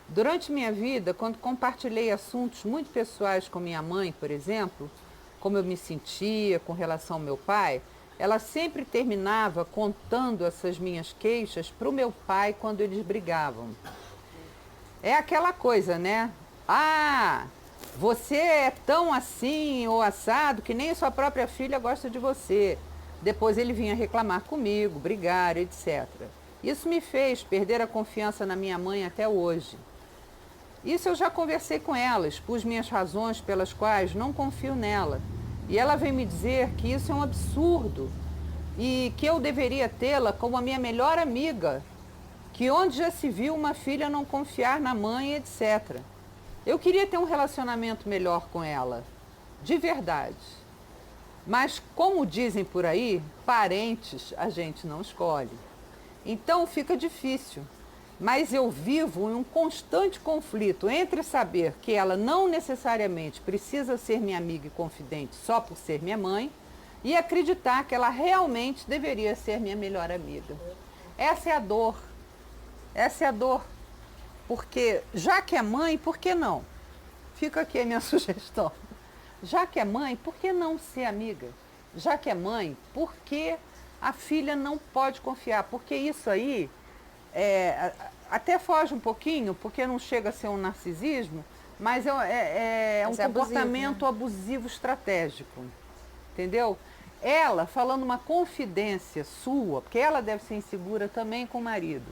Durante minha vida, quando compartilhei assuntos muito pessoais com minha mãe, por exemplo, como eu me sentia com relação ao meu pai, ela sempre terminava contando essas minhas queixas para o meu pai quando eles brigavam. É aquela coisa, né? Ah, você é tão assim ou assado que nem a sua própria filha gosta de você. Depois ele vinha reclamar comigo, brigar, etc. Isso me fez perder a confiança na minha mãe até hoje. Isso eu já conversei com ela, expus minhas razões pelas quais não confio nela. E ela vem me dizer que isso é um absurdo e que eu deveria tê-la como a minha melhor amiga, que onde já se viu uma filha não confiar na mãe, etc. Eu queria ter um relacionamento melhor com ela, de verdade. Mas, como dizem por aí, parentes a gente não escolhe. Então fica difícil. Mas eu vivo em um constante conflito entre saber que ela não necessariamente precisa ser minha amiga e confidente só por ser minha mãe e acreditar que ela realmente deveria ser minha melhor amiga. Essa é a dor. Essa é a dor. Porque já que é mãe, por que não? Fica aqui a minha sugestão. Já que é mãe, por que não ser amiga? Já que é mãe, por que a filha não pode confiar? Porque isso aí até foge um pouquinho, porque não chega a ser um narcisismo, mas é um comportamento abusivo estratégico. Entendeu? Ela falando uma confidência sua, porque ela deve ser insegura também com o marido.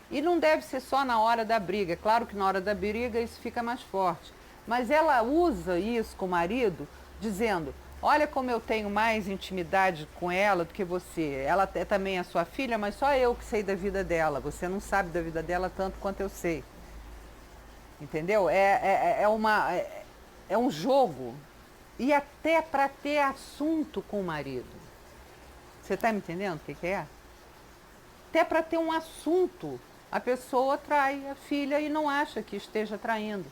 E não deve ser só na hora da briga. É claro que na hora da briga isso fica mais forte. Mas ela usa isso com o marido, dizendo: olha como eu tenho mais intimidade com ela do que você. Ela também é sua filha, mas só eu que sei da vida dela. Você não sabe da vida dela tanto quanto eu sei. Entendeu? É um jogo. E até para ter assunto com o marido. Você está me entendendo o que é? Até para ter um assunto. A pessoa trai a filha e não acha que esteja traindo.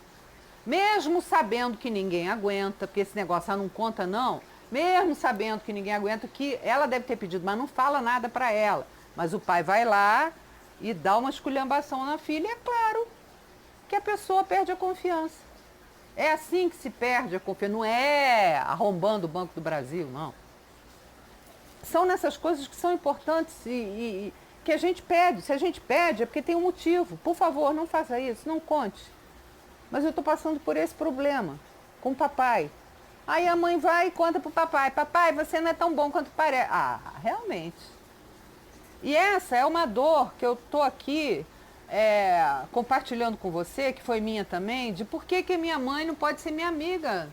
Mesmo sabendo que ninguém aguenta, porque esse negócio não conta não, mesmo sabendo que ninguém aguenta, que ela deve ter pedido, mas não fala nada para ela. Mas o pai vai lá e dá uma esculhambação na filha, e é claro que a pessoa perde a confiança. É assim que se perde a confiança, não é arrombando o Banco do Brasil, não. São nessas coisas que são importantes e que a gente pede. Se a gente pede é porque tem um motivo. Por favor, não faça isso, não conte. Mas eu estou passando por esse problema com o papai. Aí a mãe vai e conta para o papai: papai, você não é tão bom quanto parece. Ah, realmente. E essa é uma dor que eu estou aqui compartilhando com você, que foi minha também, de por que minha mãe não pode ser minha amiga.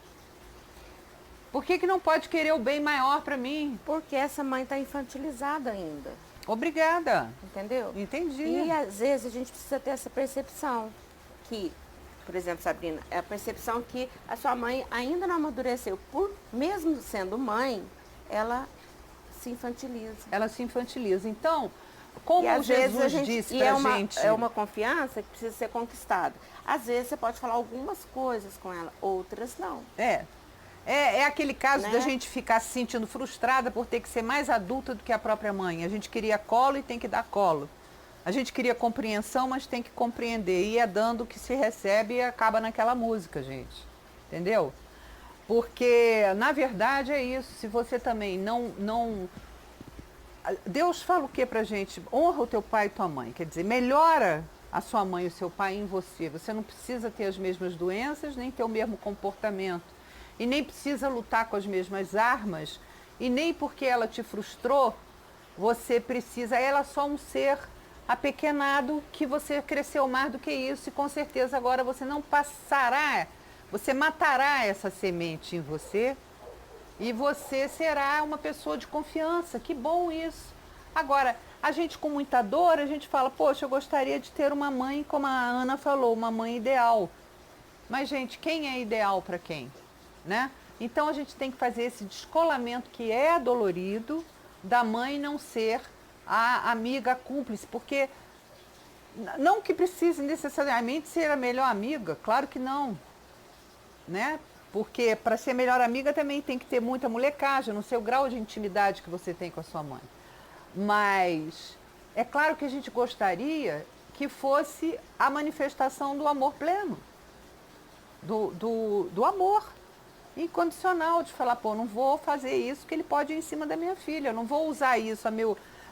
Por que não pode querer o bem maior para mim? Porque essa mãe está infantilizada ainda. Obrigada. Entendeu? Entendi. E às vezes a gente precisa ter essa percepção que, por exemplo, Sabrina, é a percepção que a sua mãe ainda não amadureceu. Mesmo sendo mãe, ela se infantiliza. Ela se infantiliza. Então, como às Jesus vezes disse pra gente... É uma confiança que precisa ser conquistada. Às vezes você pode falar algumas coisas com ela, outras não. É aquele caso, né, da gente ficar se sentindo frustrada por ter que ser mais adulta do que a própria mãe. A gente queria colo e tem que dar colo. A gente queria compreensão, mas tem que compreender. E é dando o que se recebe e acaba naquela música, gente. Entendeu? Porque, na verdade, é isso. Se você também não... Deus fala o que pra gente? Honra o teu pai e tua mãe. Quer dizer, melhora a sua mãe e o seu pai em você. Você não precisa ter as mesmas doenças, nem ter o mesmo comportamento. E nem precisa lutar com as mesmas armas. E nem porque ela te frustrou, você precisa... Ela é só um ser apequenado que você cresceu mais do que isso. E com certeza agora você não passará... Você matará essa semente em você e você será uma pessoa de confiança. Que bom isso. Agora, a gente com muita dor, a gente fala: poxa, eu gostaria de ter uma mãe, como a Ana falou, uma mãe ideal. Mas, gente, quem é ideal para quem? Né? Então, a gente tem que fazer esse descolamento que é dolorido da mãe não ser a amiga cúmplice, porque não que precise necessariamente ser a melhor amiga, claro que não, né? Porque para ser melhor amiga também tem que ter muita molecagem, no seu grau de intimidade que você tem com a sua mãe. Mas é claro que a gente gostaria que fosse a manifestação do amor pleno, do amor incondicional, de falar, pô, não vou fazer isso que ele pode ir em cima da minha filha, eu não vou usar isso,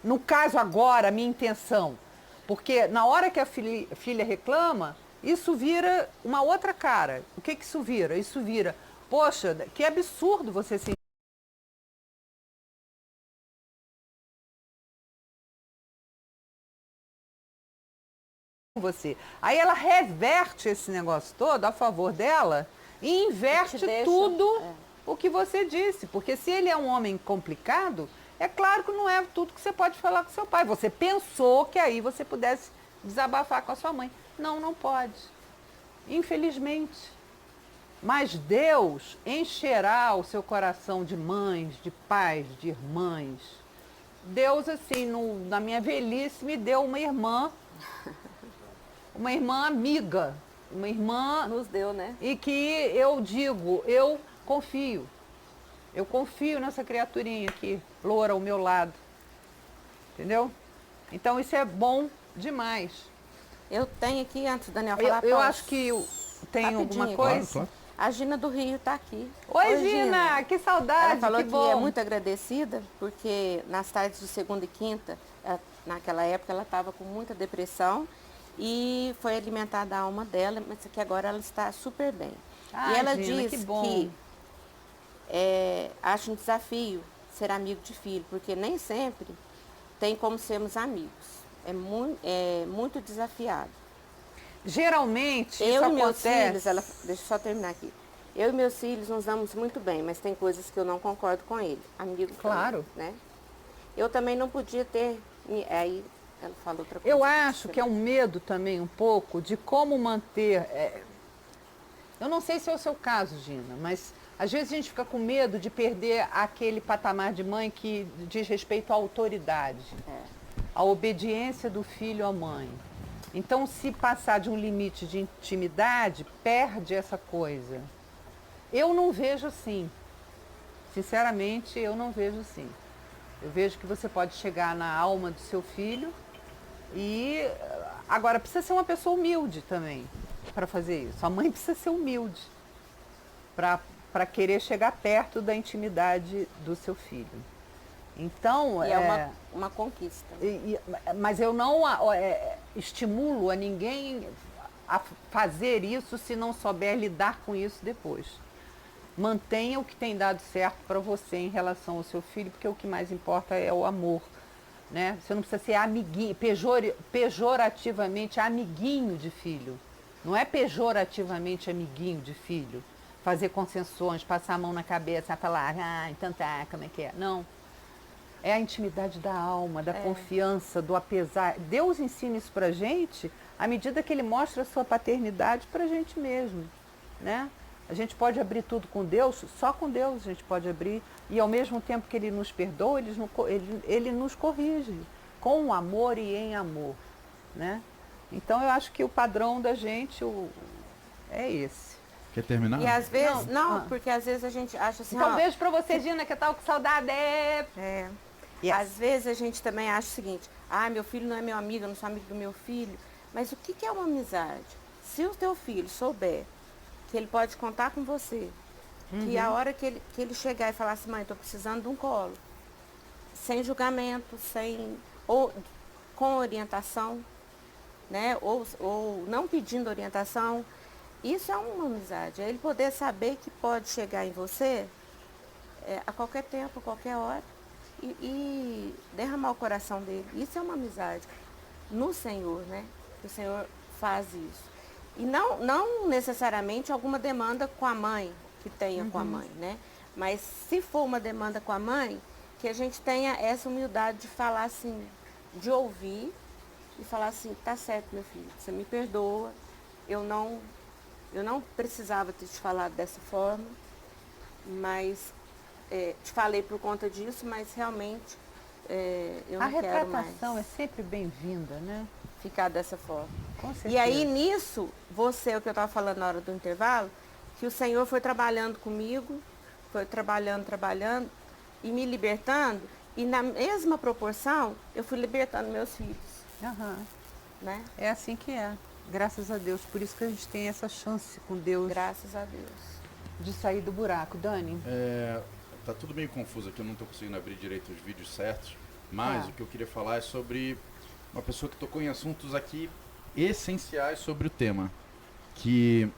no caso agora, a minha intenção. Porque na hora que a filha reclama, isso vira uma outra cara. O que isso vira? Isso vira, poxa, que absurdo você se você. Aí ela reverte esse negócio todo a favor dela e inverte tudo o que você disse. Porque se ele é um homem complicado, é claro que não é tudo que você pode falar com seu pai. Você pensou que aí você pudesse desabafar com a sua mãe. Não, não pode. Infelizmente. Mas Deus encherá o seu coração de mães, de pais, de irmãs. Deus, assim, na minha velhice, me deu uma irmã amiga, uma irmã... Nos deu, né? E que eu digo, eu confio nessa criaturinha aqui, loura ao meu lado. Entendeu? Então isso é bom demais. Eu tenho aqui, antes do Daniel falar, eu acho que tem alguma coisa. Claro. A Gina do Rio está aqui. Oi, Gina, que saudade, ela falou que que bom. é muito agradecida, porque nas tardes de segunda e quinta, naquela época, ela estava com muita depressão e foi alimentada a alma dela, mas que agora ela está super bem. Ai, e ela Gina, diz que acha um desafio ser amigo de filho, porque nem sempre tem como sermos amigos. É muito desafiado. Geralmente, Eu isso e acontece... meus filhos, deixa eu só terminar aqui. Eu e meus filhos nos damos muito bem, mas tem coisas que eu não concordo com ele. Amigo Claro. também, né? Eu também não podia ter... Aí ela falou outra coisa. Eu acho que é um medo também um pouco de como manter... Eu não sei se é o seu caso, Gina, mas às vezes a gente fica com medo de perder aquele patamar de mãe que diz respeito à autoridade. A obediência do filho à mãe. Então, se passar de um limite de intimidade, perde essa coisa. Eu não vejo assim. Sinceramente, eu não vejo assim. Eu vejo que você pode chegar na alma do seu filho e... Agora, precisa ser uma pessoa humilde também para fazer isso. A mãe precisa ser humilde para querer chegar perto da intimidade do seu filho. Então, E é uma conquista. Mas eu não estimulo a ninguém a fazer isso se não souber lidar com isso depois. Mantenha o que tem dado certo para você em relação ao seu filho, porque o que mais importa é o amor. Né? Você não precisa ser amiguinho, pejorativamente amiguinho de filho. Não é pejorativamente amiguinho de filho. Fazer concessões, passar a mão na cabeça, falar, então tá, como é que é? Não. É a intimidade da alma, da confiança, do apesar. Deus ensina isso pra gente à medida que Ele mostra a sua paternidade pra gente mesmo, né? A gente pode abrir tudo com Deus, só com Deus a gente pode abrir. E ao mesmo tempo que Ele nos perdoa, Ele nos corrige, com amor e em amor, né? Então eu acho que o padrão da gente é esse. Quer terminar? E às vezes, porque às vezes a gente acha assim... Então beijo pra você, Gina, que tal com saudade. Yes. Às vezes a gente também acha o seguinte, meu filho não é meu amigo, eu não sou amigo do meu filho. Mas o que é uma amizade? Se o teu filho souber que ele pode contar com você, que a hora que ele chegar e falar assim, mãe, estou precisando de um colo, sem julgamento, ou com orientação, né? Ou não pedindo orientação, isso é uma amizade. É ele poder saber que pode chegar em você a qualquer tempo, a qualquer hora. E derramar o coração dele. Isso é uma amizade no Senhor, né? O Senhor faz isso. E não necessariamente alguma demanda com a mãe, que tenha com a mãe, né? Mas se for uma demanda com a mãe, que a gente tenha essa humildade de falar assim, de ouvir e falar assim, tá certo, meu filho, você me perdoa, eu não eu não precisava ter te falado dessa forma, mas te falei por conta disso, mas realmente eu não quero mais. A retratação é sempre bem-vinda, né? Ficar dessa forma. Com certeza. E aí nisso, o que eu estava falando na hora do intervalo, que o Senhor foi trabalhando comigo, foi trabalhando e me libertando, e na mesma proporção eu fui libertando meus filhos. Aham. Né? É assim que é. Graças a Deus. Por isso que a gente tem essa chance com Deus. Graças a Deus. De sair do buraco. Dani? Tá tudo meio confuso aqui, eu não tô conseguindo abrir direito os vídeos certos, mas o que eu queria falar é sobre uma pessoa que tocou em assuntos aqui essenciais sobre o tema. Que...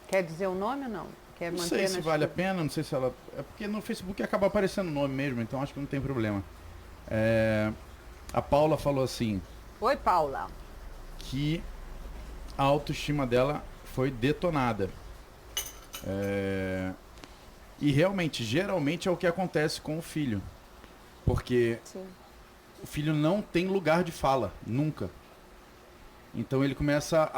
Quer dizer o nome ou não? Quer não manter sei se vale a pena, não sei se ela... É porque no Facebook acaba aparecendo o nome mesmo, então acho que não tem problema. A Paula falou assim... Oi, Paula. Que a autoestima dela foi detonada. E realmente, geralmente é o que acontece com o filho. Porque Sim. o filho não tem lugar de fala, nunca. Então ele começa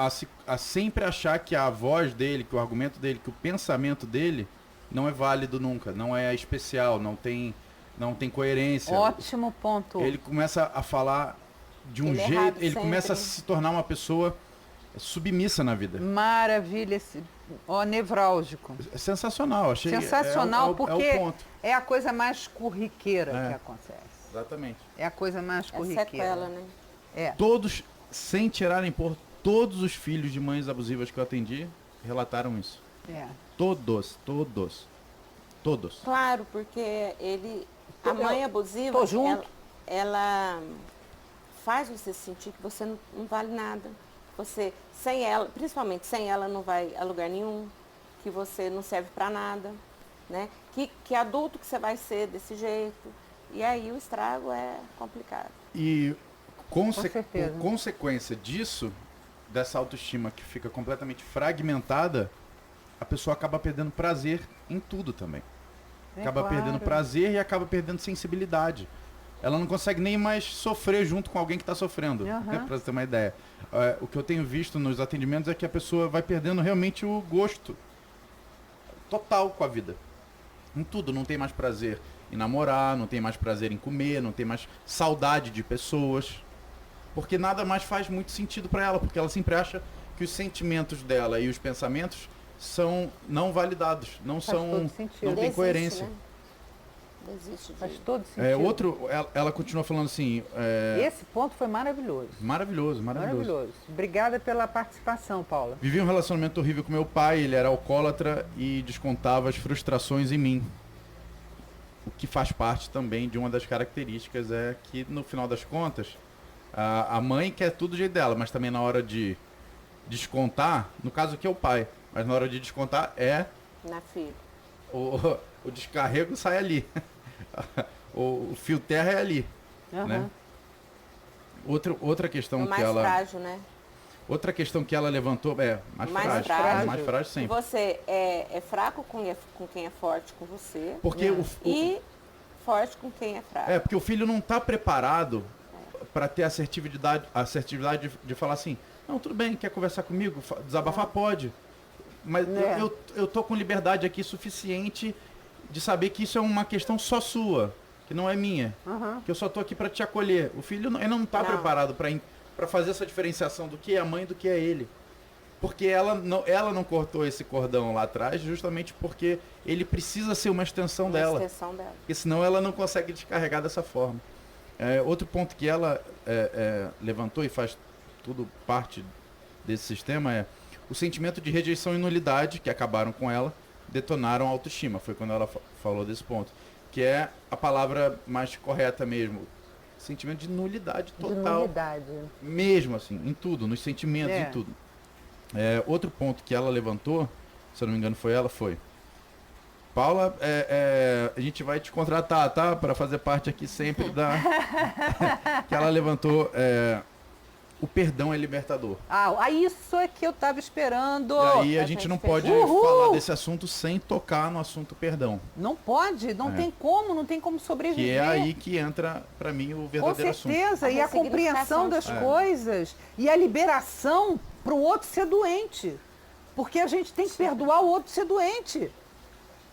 a sempre achar que a voz dele, que o argumento dele, que o pensamento dele não é válido nunca, não é especial, não tem coerência. Ótimo ponto. Ele começa a falar de um jeito, ele começa a se tornar uma pessoa submissa na vida. Maravilha, nevrálgico. É sensacional, achei. Sensacional, porque é o ponto. é a coisa mais corriqueira que acontece. Exatamente. É a coisa mais corriqueira. Sequela, né? Todos, sem tirarem por todos os filhos de mães abusivas que eu atendi, relataram isso. Todos. Claro, porque a mãe abusiva, tô junto. Ela faz você sentir que você não vale nada. Você, sem ela, principalmente sem ela, não vai a lugar nenhum, que você não serve para nada, né? Que adulto que você vai ser desse jeito. E aí o estrago é complicado. E por consequência disso, dessa autoestima que fica completamente fragmentada, a pessoa acaba perdendo prazer em tudo também. Acaba perdendo prazer e acaba perdendo sensibilidade. Ela não consegue nem mais sofrer junto com alguém que está sofrendo, né, para você ter uma ideia. O que eu tenho visto nos atendimentos é que a pessoa vai perdendo realmente o gosto total com a vida. Em tudo, não tem mais prazer em namorar, não tem mais prazer em comer, não tem mais saudade de pessoas. Porque nada mais faz muito sentido para ela, porque ela sempre acha que os sentimentos dela e os pensamentos são não validados, não tem coerência. Né? Desiste Faz todo sentido. Ela continua falando assim... Esse ponto foi maravilhoso. Maravilhoso. Obrigada pela participação, Paula. Vivi um relacionamento horrível com meu pai, ele era alcoólatra e descontava as frustrações em mim. O que faz parte também de uma das características é que, no final das contas, a mãe quer tudo do jeito dela, mas também na hora de descontar, no caso aqui é o pai, mas na hora de descontar na filha. O descarrego sai ali. O fio terra é ali. Né? Outra questão que ela... mais frágil, né? Outra questão que ela levantou mais frágil sempre. Você é fraco com quem é forte com você. Porque e forte com quem é fraco. Porque o filho não está preparado para ter assertividade de falar assim, não, tudo bem, quer conversar comigo? Desabafar pode. Mas eu tô com liberdade aqui suficiente de saber que isso é uma questão só sua, que não é minha. Que eu só tô aqui para te acolher. O filho ele não está preparado para fazer essa diferenciação do que é a mãe e do que é ele. Porque ela não cortou esse cordão lá atrás justamente porque ele precisa ser uma extensão dela. Porque senão ela não consegue descarregar dessa forma. Outro ponto que ela levantou e faz tudo parte desse sistema é o sentimento de rejeição e nulidade que acabaram com ela, detonaram a autoestima. Foi quando ela falou desse ponto. Que é a palavra mais correta mesmo. Sentimento de nulidade total. De nulidade. Mesmo assim, em tudo, nos sentimentos, em tudo. Outro ponto que ela levantou, se eu não me engano foi Paula, a gente vai te contratar, tá? Para fazer parte aqui sempre da... que ela levantou... o perdão é libertador. Isso é que eu estava esperando. E aí a gente não pode falar desse assunto sem tocar no assunto perdão. Não pode, não tem como sobreviver. Que é aí que entra, para mim, o verdadeiro assunto. Com certeza, e a compreensão das coisas e a liberação para o outro ser doente. Porque a gente tem que perdoar o outro ser doente.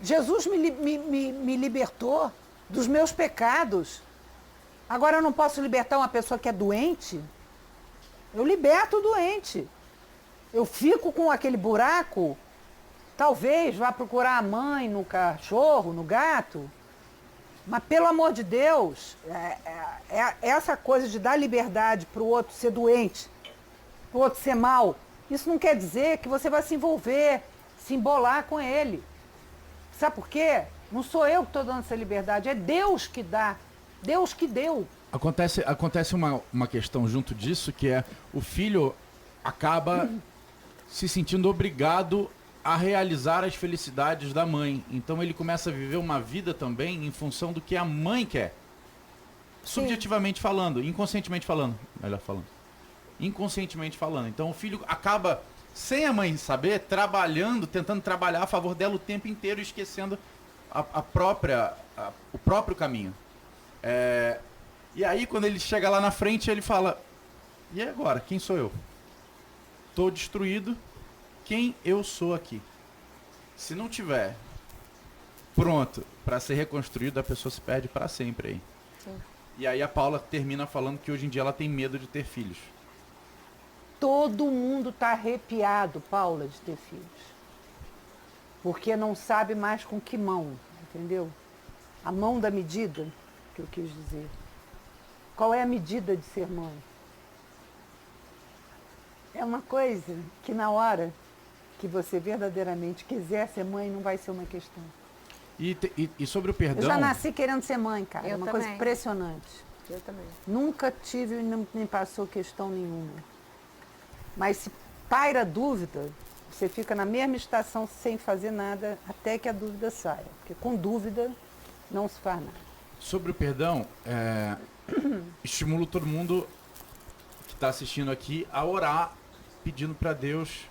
Jesus me libertou dos meus pecados. Agora eu não posso libertar uma pessoa que é doente? Eu liberto o doente. Eu fico com aquele buraco, talvez vá procurar a mãe no cachorro, no gato, mas pelo amor de Deus, essa coisa de dar liberdade para o outro ser doente, para o outro ser mal, isso não quer dizer que você vai se envolver, se embolar com ele. Sabe por quê? Não sou eu que estou dando essa liberdade, é Deus que dá, Deus que deu. Acontece uma questão junto disso, que é o filho acaba se sentindo obrigado a realizar as felicidades da mãe. Então ele começa a viver uma vida também em função do que a mãe quer. Subjetivamente falando, inconscientemente falando, melhor falando. Inconscientemente falando. Então o filho acaba, sem a mãe saber, trabalhando, tentando trabalhar a favor dela o tempo inteiro, esquecendo o próprio caminho. E aí quando ele chega lá na frente, ele fala, e agora? Quem sou eu? Estou destruído, quem eu sou aqui? Se não tiver pronto para ser reconstruído, a pessoa se perde para sempre aí. Sim. E aí a Paula termina falando que hoje em dia ela tem medo de ter filhos. Todo mundo está arrepiado, Paula, de ter filhos. Porque não sabe mais com que mão, entendeu? A mão da medida, que eu quis dizer. Qual é a medida de ser mãe? É uma coisa que na hora que você verdadeiramente quiser ser mãe, não vai ser uma questão. E sobre o perdão... Eu já nasci querendo ser mãe, cara. É uma também. coisa impressionante. Eu também. Nunca tive e não me passou questão nenhuma. Mas se paira dúvida, você fica na mesma estação sem fazer nada até que a dúvida saia. Porque com dúvida não se faz nada. Sobre o perdão, estimulo todo mundo que está assistindo aqui a orar, pedindo para Deus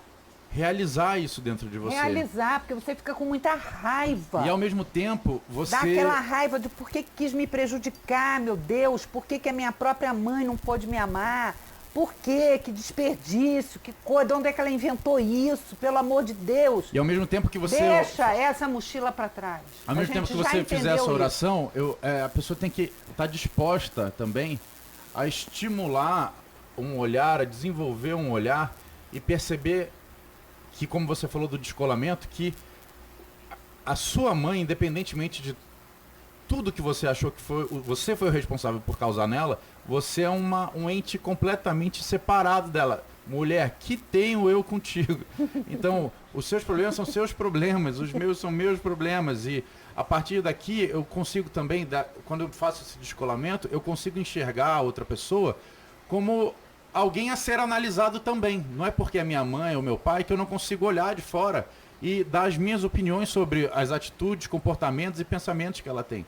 realizar isso dentro de você. Realizar, porque você fica com muita raiva. E ao mesmo tempo, você... Dá aquela raiva de por que quis me prejudicar, meu Deus, por que a minha própria mãe não pôde me amar, por quê, que desperdício, que coisa, de onde é que ela inventou isso, pelo amor de Deus. E ao mesmo tempo que você... Deixa essa mochila para trás. Ao mesmo tempo que você fizer essa oração, a pessoa tem que estar disposta também a estimular um olhar, a desenvolver um olhar e perceber que, como você falou do descolamento, que a sua mãe, independentemente de tudo que você achou que você foi o responsável por causar nela, você é um ente completamente separado dela. Mulher, que tenho eu contigo? Então, os seus problemas são seus problemas, os meus são meus problemas. E a partir daqui, eu consigo também, quando eu faço esse descolamento, eu consigo enxergar a outra pessoa como alguém a ser analisado também. Não é porque é minha mãe ou meu pai que eu não consigo olhar de fora e dar as minhas opiniões sobre as atitudes, comportamentos e pensamentos que ela tem.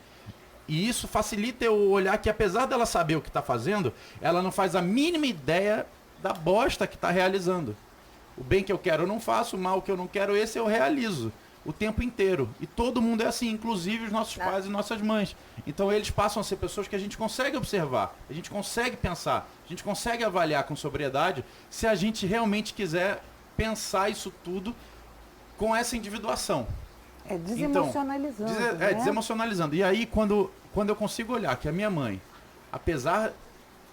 E isso facilita eu olhar que, apesar dela saber o que está fazendo, ela não faz a mínima ideia da bosta que está realizando. O bem que eu quero eu não faço, o mal que eu não quero, esse eu realizo o tempo inteiro. E todo mundo é assim, inclusive os nossos pais e nossas mães. Então eles passam a ser pessoas que a gente consegue observar, a gente consegue pensar, a gente consegue avaliar com sobriedade se a gente realmente quiser pensar isso tudo com essa individuação. É desemocionalizando. Então, né? Desemocionalizando. E aí, quando eu consigo olhar que a minha mãe, apesar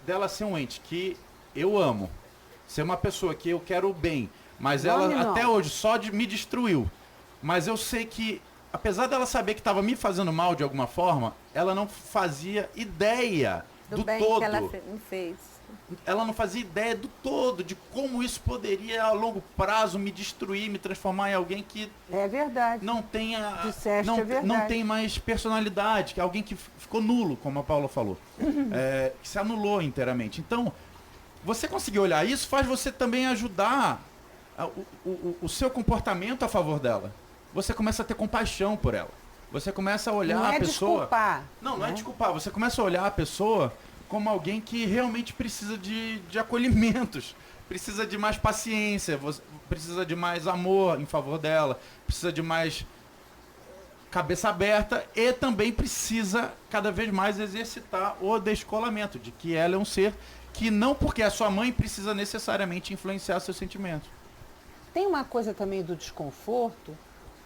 dela ser um ente que eu amo, ser uma pessoa que eu quero o bem, mas ela até hoje só me destruiu. Mas eu sei que, apesar dela saber que estava me fazendo mal de alguma forma, ela não fazia ideia do bem todo. Que ela me fez. Ela não fazia ideia do todo, de como isso poderia a longo prazo me destruir, me transformar em alguém que é verdade. não tenha, verdade. não tem mais personalidade, que é alguém que ficou nulo, como a Paula falou, que se anulou inteiramente. Então, você conseguir olhar isso faz você também ajudar o seu comportamento a favor dela. Você começa a ter compaixão por ela. Você começa a olhar a pessoa... Desculpar, não é desculpar. Você começa a olhar a pessoa como alguém que realmente precisa de acolhimentos, precisa de mais paciência, precisa de mais amor em favor dela, precisa de mais cabeça aberta e também precisa cada vez mais exercitar o descolamento, de que ela é um ser que não porque é sua mãe precisa necessariamente influenciar seus sentimentos. Tem uma coisa também do desconforto,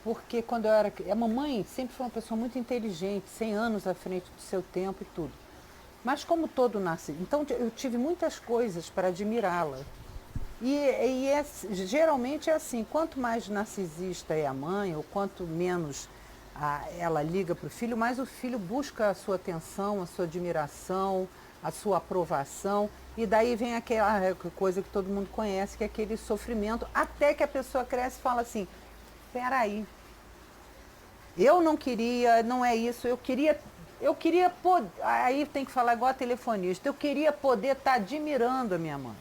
porque quando eu era... A mamãe sempre foi uma pessoa muito inteligente, 100 anos à frente do seu tempo e tudo. Mas como todo nasce... Então eu tive muitas coisas para admirá-la. Geralmente é assim, quanto mais narcisista é a mãe, ou quanto menos ela liga para o filho, mais o filho busca a sua atenção, a sua admiração, a sua aprovação, e daí vem aquela coisa que todo mundo conhece, que é aquele sofrimento, até que a pessoa cresce e fala assim, peraí, eu não queria, não é isso, eu queria poder, aí tem que falar igual a telefonista, eu queria poder estar admirando a minha mãe.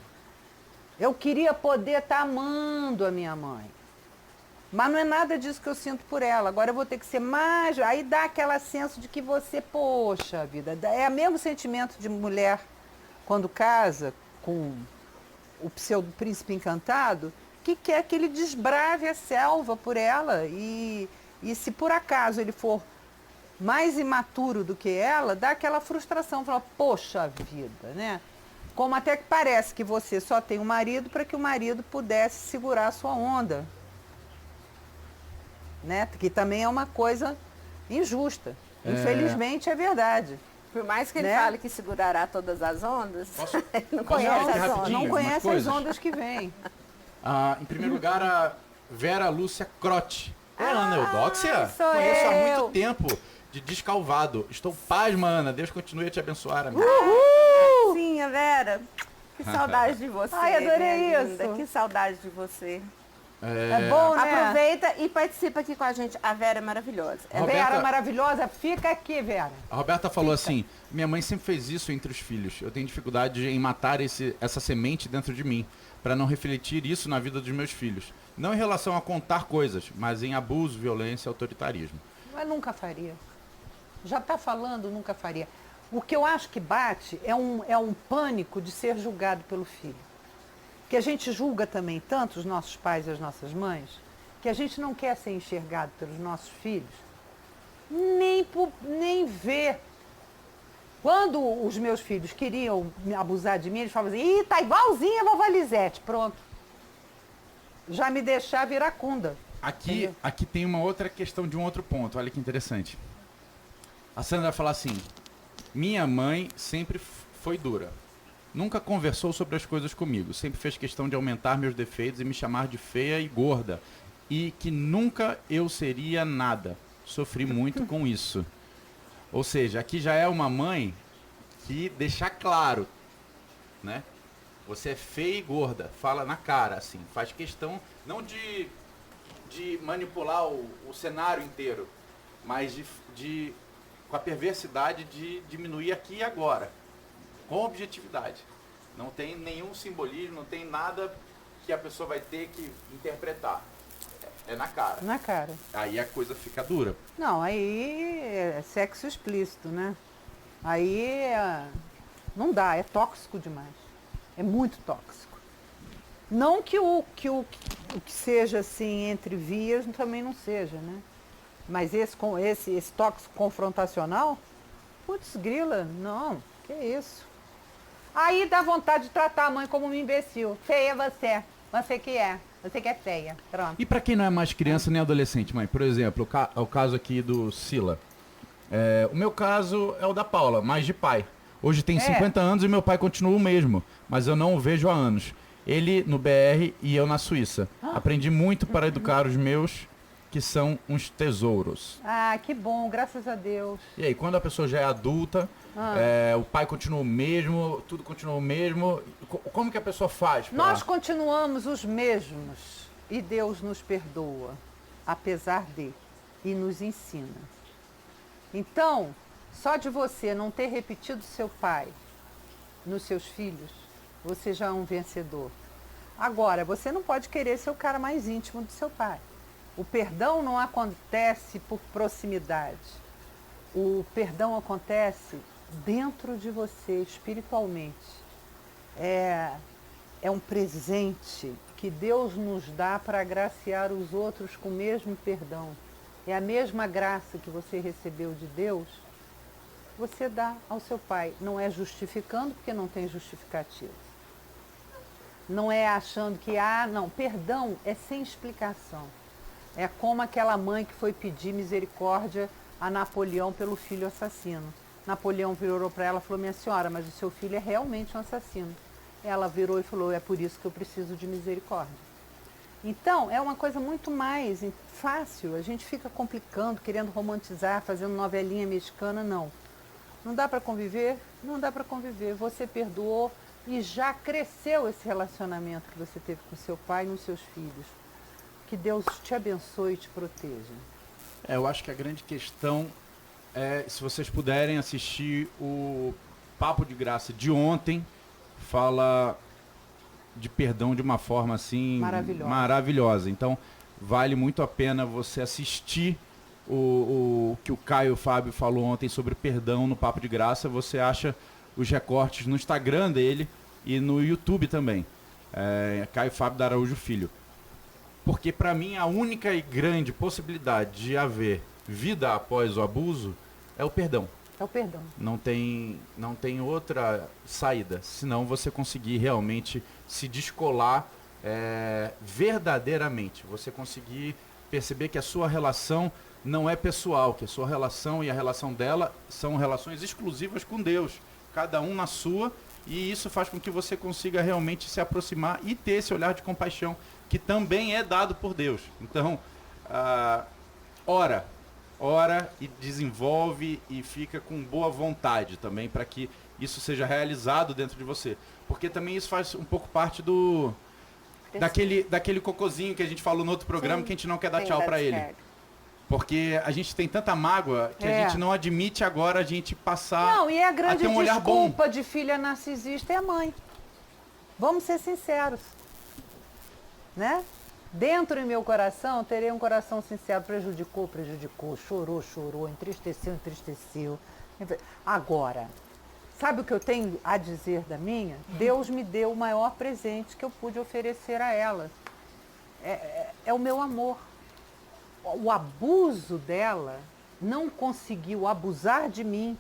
Eu queria poder estar amando a minha mãe. Mas não é nada disso que eu sinto por ela. Agora eu vou ter que ser mais... Aí dá aquele senso de que você, poxa vida, é o mesmo sentimento de mulher quando casa com o pseudo-príncipe encantado, que quer que ele desbrave a selva por ela. E se por acaso ele for mais imaturo do que ela, dá aquela frustração. Fala, poxa vida, né? Como até que parece que você só tem um marido para que o marido pudesse segurar a sua onda. Né? Que também é uma coisa injusta. Infelizmente é verdade. Por mais que ele né? fale que segurará todas as ondas, ele não Posso conhece falar as aqui ondas. rapidinho? Não conhece algumas as coisas. ondas que vêm. Em primeiro lugar, a Vera Lúcia Crote. É Ana Eudóxia? sou Conheço há eu. muito tempo, de Descalvado. Estou pasma, Ana. Deus continue a te abençoar, amiga. Sim, a Vera. Que saudade de você. Ai, adorei minha linda. isso. Que saudade de você. É bom, né? Aproveita e participa aqui com a gente. A Vera é maravilhosa. Roberta- Vera maravilhosa, fica aqui, Vera. A Roberta falou assim, minha mãe sempre fez isso entre os filhos. Eu tenho dificuldade em matar essa semente dentro de mim, para não refletir isso na vida dos meus filhos. Não em relação a contar coisas, mas em abuso, violência e autoritarismo. Mas nunca faria. Já está falando, nunca faria. O que eu acho que bate é um pânico de ser julgado pelo filho. Que a gente julga também tanto os nossos pais e as nossas mães, que a gente não quer ser enxergado pelos nossos filhos, nem ver. Quando os meus filhos queriam me abusar de mim, eles falavam assim, ih, tá igualzinha a vovó Lisete, pronto. Já me deixar viracunda. Aqui tem uma outra questão de um outro ponto, olha que interessante. A Sandra vai falar assim, minha mãe sempre foi dura. Nunca conversou sobre as coisas comigo. Sempre fez questão de aumentar meus defeitos e me chamar de feia e gorda. E que nunca eu seria nada. Sofri muito com isso. Ou seja, aqui já é uma mãe que deixa claro, né? Você é feia e gorda. Fala na cara, assim. Faz questão não de manipular o cenário inteiro, mas com a perversidade de diminuir aqui e agora. Com objetividade. Não tem nenhum simbolismo, não tem nada que a pessoa vai ter que interpretar. É na cara. Na cara. Aí a coisa fica dura. Não, aí é sexo explícito, né? Aí não dá, é tóxico demais. É muito tóxico. Não que o que seja assim entre vias também não seja, né? Mas esse tóxico confrontacional, putz grila, não, que isso. Aí dá vontade de tratar a mãe como um imbecil. Feia você. Você que é feia. Pronto. E pra quem não é mais criança nem adolescente, mãe? Por exemplo, o caso aqui do Sila. O meu caso é o da Paula, mais de pai. Hoje tem 50 anos e meu pai continua o mesmo, mas eu não o vejo há anos. Ele no BR e eu na Suíça. Aprendi muito para educar os meus, que são uns tesouros. Ah, que bom, graças a Deus. E aí, quando a pessoa já é adulta, o pai continua o mesmo, tudo continua o mesmo, como que a pessoa faz? Nós continuamos os mesmos e Deus nos perdoa, apesar de, e nos ensina. Então, só de você não ter repetido seu pai nos seus filhos, você já é um vencedor. Agora, você não pode querer ser o cara mais íntimo do seu pai. O perdão não acontece por proximidade. O perdão acontece dentro de você, espiritualmente. É um presente que Deus nos dá para agraciar os outros com o mesmo perdão. É a mesma graça que você recebeu de Deus, você dá ao seu pai. Não é justificando, porque não tem justificativa. Não é achando que, não, perdão é sem explicação. É como aquela mãe que foi pedir misericórdia a Napoleão pelo filho assassino. Napoleão virou para ela e falou, minha senhora, mas o seu filho é realmente um assassino. Ela virou e falou, é por isso que eu preciso de misericórdia. Então, é uma coisa muito mais fácil. A gente fica complicando, querendo romantizar, fazendo novelinha mexicana, não. Não dá para conviver? Não dá para conviver. Você perdoou e já cresceu esse relacionamento que você teve com seu pai e com seus filhos. Que Deus te abençoe e te proteja. Eu acho que a grande questão é, se vocês puderem assistir o Papo de Graça de ontem, fala de perdão de uma forma assim maravilhosa. Então, vale muito a pena você assistir o que o Caio e o Fábio falou ontem sobre perdão no Papo de Graça. Você acha os recortes no Instagram dele e no YouTube também. Caio Fábio da Araújo Filho. Porque para mim a única e grande possibilidade de haver vida após o abuso é o perdão. É o perdão. Não tem outra saída, senão você conseguir realmente se descolar verdadeiramente. Você conseguir perceber que a sua relação não é pessoal, que a sua relação e a relação dela são relações exclusivas com Deus, cada um na sua, e isso faz com que você consiga realmente se aproximar e ter esse olhar de compaixão, que também é dado por Deus. Então, ora e desenvolve e fica com boa vontade também para que isso seja realizado dentro de você. Porque também isso faz um pouco parte daquele cocôzinho que a gente falou no outro programa. Sim, que a gente não quer dar tchau para ele. Porque a gente tem tanta mágoa que a gente não admite agora a gente passar. Não, e a grande um olhar desculpa bom. De filha narcisista é a mãe. Vamos ser sinceros. Né? Dentro em meu coração, terei um coração sincero. Prejudicou, chorou, entristeceu. Agora, sabe o que eu tenho a dizer da minha? Deus me deu o maior presente que eu pude oferecer a ela. É o meu amor. O abuso dela não conseguiu abusar de mim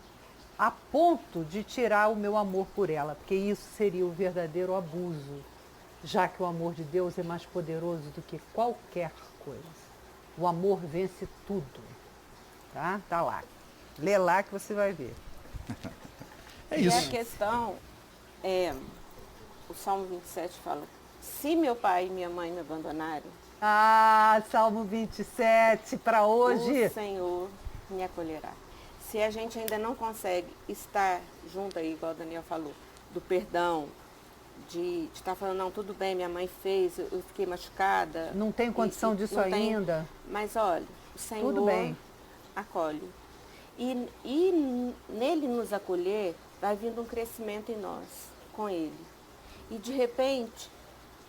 a ponto de tirar o meu amor por ela, porque isso seria o verdadeiro abuso, já que o amor de Deus é mais poderoso do que qualquer coisa. O amor vence tudo. Tá lá. Lê lá que você vai ver. É isso. E a questão o Salmo 27 fala, se meu pai e minha mãe me abandonarem, Salmo 27 para hoje. o Senhor me acolherá. Se a gente ainda não consegue estar junto aí, igual o Daniel falou, do perdão, de estar falando, não, tudo bem, minha mãe fez, eu fiquei machucada. Não tem condição disso ainda. Mas olha, o Senhor tudo bem. Acolhe. E nele nos acolher, vai vindo um crescimento em nós, com ele. E de repente,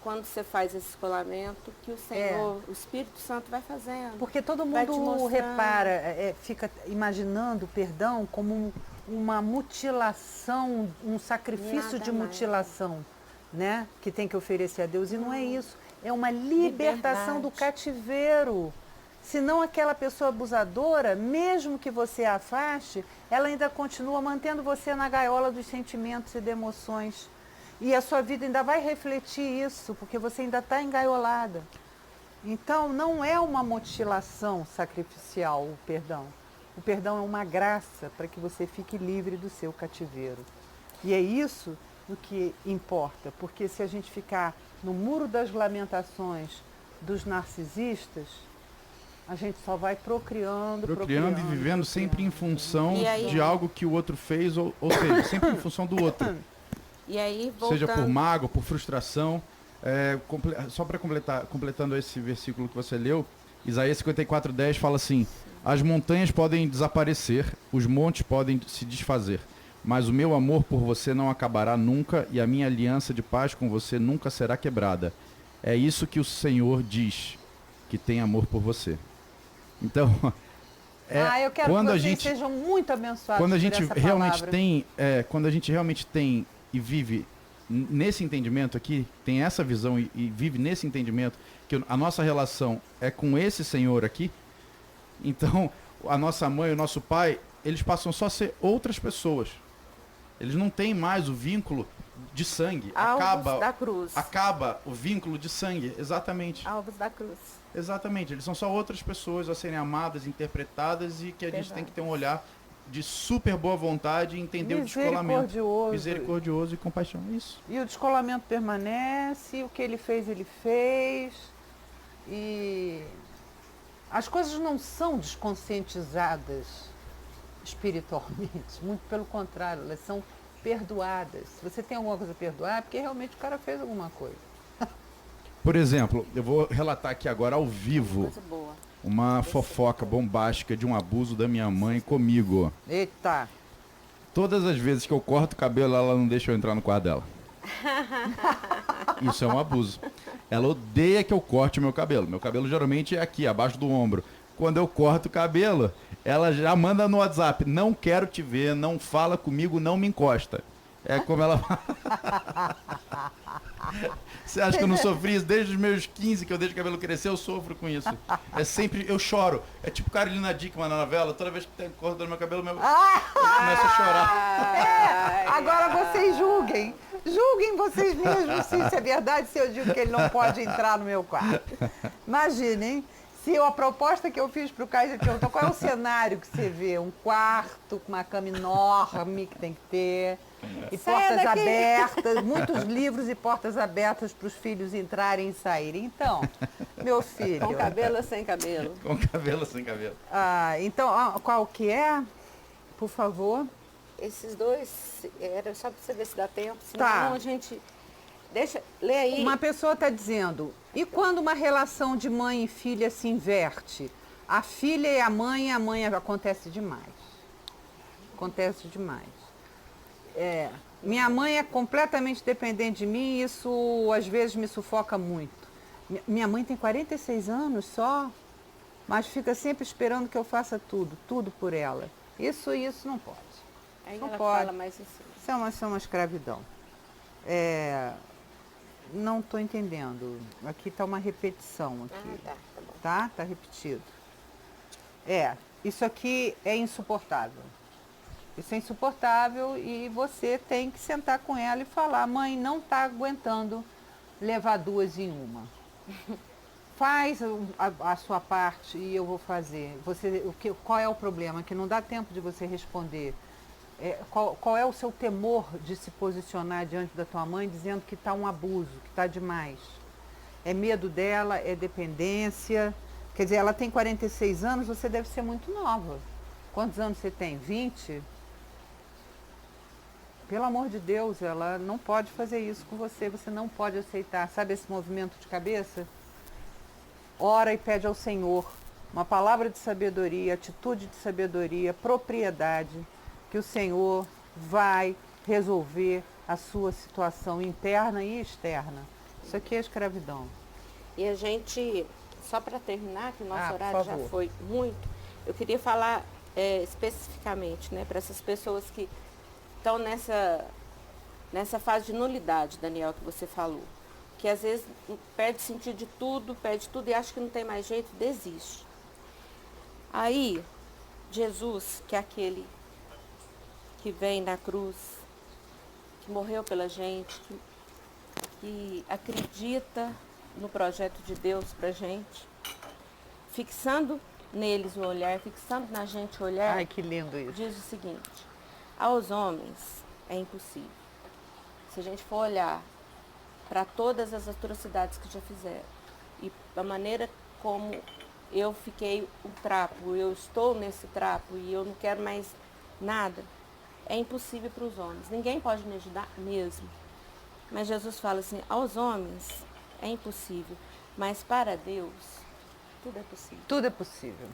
quando você faz esse escolamento, que o Senhor, o Espírito Santo vai fazendo. Porque todo mundo repara, fica imaginando o perdão como uma mutilação, um sacrifício de mutilação, né? Que tem que oferecer a Deus. E não é isso. É uma libertação do cativeiro. Senão aquela pessoa abusadora, mesmo que você a afaste, ela ainda continua mantendo você na gaiola dos sentimentos e de emoções. E a sua vida ainda vai refletir isso, porque você ainda está engaiolada. Então, não é uma mutilação sacrificial o perdão. O perdão é uma graça para que você fique livre do seu cativeiro. E é isso o que importa, porque se a gente ficar no muro das lamentações dos narcisistas, a gente só vai procriando e vivendo sempre em função de algo que o outro fez, ou seja, sempre em função do outro. E aí, voltando... Seja por mágoa, por frustração. Só para completando esse versículo que você leu, Isaías 54:10 fala assim: as montanhas podem desaparecer, os montes podem se desfazer, mas o meu amor por você não acabará nunca e a minha aliança de paz com você nunca será quebrada. É isso que o Senhor diz, que tem amor por você. Então, eu quero que vocês sejam muito abençoados quando a gente por essa realmente palavra. Quando a gente realmente tem e vive nesse entendimento aqui, tem essa visão e vive nesse entendimento, que a nossa relação é com esse Senhor aqui, então a nossa mãe e o nosso pai, eles passam só a ser outras pessoas. Eles não têm mais o vínculo de sangue. Alvos da cruz. Acaba o vínculo de sangue, exatamente. Alvos da cruz. Exatamente, eles são só outras pessoas a serem amadas, interpretadas e que a gente tem que ter um olhar de super boa vontade e entender o descolamento. Misericordioso e compaixão, isso. E o descolamento permanece, o que ele fez. E as coisas não são desconscientizadas espiritualmente, muito pelo contrário, elas são perdoadas. Se você tem alguma coisa a perdoar, é porque realmente o cara fez alguma coisa. Por exemplo, eu vou relatar aqui agora ao vivo Coisa boa. uma fofoca bombástica de um abuso da minha mãe comigo. Eita! Todas as vezes que eu corto o cabelo, ela não deixa eu entrar no quarto dela. Isso é um abuso. Ela odeia que eu corte o meu cabelo. Meu cabelo geralmente é aqui, abaixo do ombro. Quando eu corto o cabelo, ela já manda no WhatsApp: não quero te ver, não fala comigo, não me encosta. É como ela fala. Você acha que eu não sofri isso desde os meus 15, que eu deixo o cabelo crescer? Eu sofro com isso. É sempre, eu choro. É tipo Carolina Dickmann na novela, toda vez que tem cortando meu cabelo, eu começo a chorar. Agora vocês julguem. Julguem vocês mesmos se isso é verdade, se eu digo que ele não pode entrar no meu quarto. Imaginem, se a proposta que eu fiz para o Caio, ele perguntou qual é o cenário que você vê. Um quarto com uma cama enorme que tem que ter, e portas abertas, muitos livros e portas abertas para os filhos entrarem e saírem. Então, meu filho... Com cabelo ou sem cabelo? Com cabelo ou sem cabelo? Então, qual que é? Por favor. Esses dois, era só para você ver se dá tempo, senão Tá. a gente... Deixa, lê aí. Uma pessoa está dizendo, e quando uma relação de mãe e filha se inverte? A filha e a mãe acontece demais. Acontece demais. Minha mãe é completamente dependente de mim e isso às vezes me sufoca muito. Minha mãe tem 46 anos só, mas fica sempre esperando que eu faça tudo por ela. Isso não pode. Aí não ela pode. fala mais assim. Isso é uma escravidão. Não estou entendendo. Aqui está uma repetição. Aqui. Tá bom. Tá? Está repetido. Isso aqui é insuportável. Isso é insuportável e você tem que sentar com ela e falar: mãe, não está aguentando levar duas em uma. Faz a sua parte e eu vou fazer. Qual é o problema? Que não dá tempo de você responder. Qual é o seu temor de se posicionar diante da tua mãe dizendo que está um abuso, que está demais? É medo dela, é dependência. Quer dizer, ela tem 46 anos, você deve ser muito nova. Quantos anos você tem? 20? Pelo amor de Deus, ela não pode fazer isso com você, você não pode aceitar. Sabe esse movimento de cabeça? Ora e pede ao Senhor uma palavra de sabedoria, atitude de sabedoria, propriedade, que o Senhor vai resolver a sua situação interna e externa. Isso aqui é escravidão. E a gente, só para terminar, que o nosso horário já favor. foi muito, eu queria falar especificamente, né, para essas pessoas que estão nessa fase de nulidade, Daniel, que você falou. Que às vezes perde sentido de tudo, perde tudo e acha que não tem mais jeito, desiste. Aí, Jesus, que é aquele que vem na cruz, que morreu pela gente, que acredita no projeto de Deus pra gente, fixando neles o olhar, fixando na gente o olhar, Ai, que lindo isso. diz o seguinte: aos homens é impossível. Se a gente for olhar para todas as atrocidades que já fizeram e a maneira como eu fiquei um trapo, eu estou nesse trapo e eu não quero mais nada, é impossível para os homens. Ninguém pode me ajudar mesmo. Mas Jesus fala assim: aos homens é impossível, mas para Deus tudo é possível. Tudo é possível.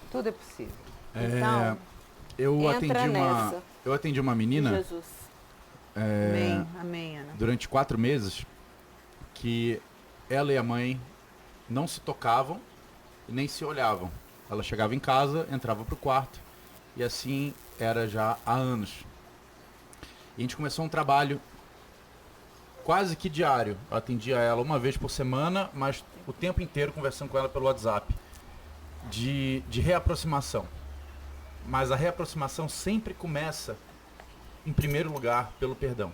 Tudo é possível. Então, eu entra nessa. atendi uma menina Jesus. Amém, Ana. durante 4 meses que ela e a mãe não se tocavam e nem se olhavam. Ela chegava em casa, entrava pro quarto e assim era já há anos. E a gente começou um trabalho quase que diário. Eu atendia ela uma vez por semana, mas o tempo inteiro conversando com ela pelo WhatsApp, de reaproximação. Mas a reaproximação sempre começa, em primeiro lugar, pelo perdão.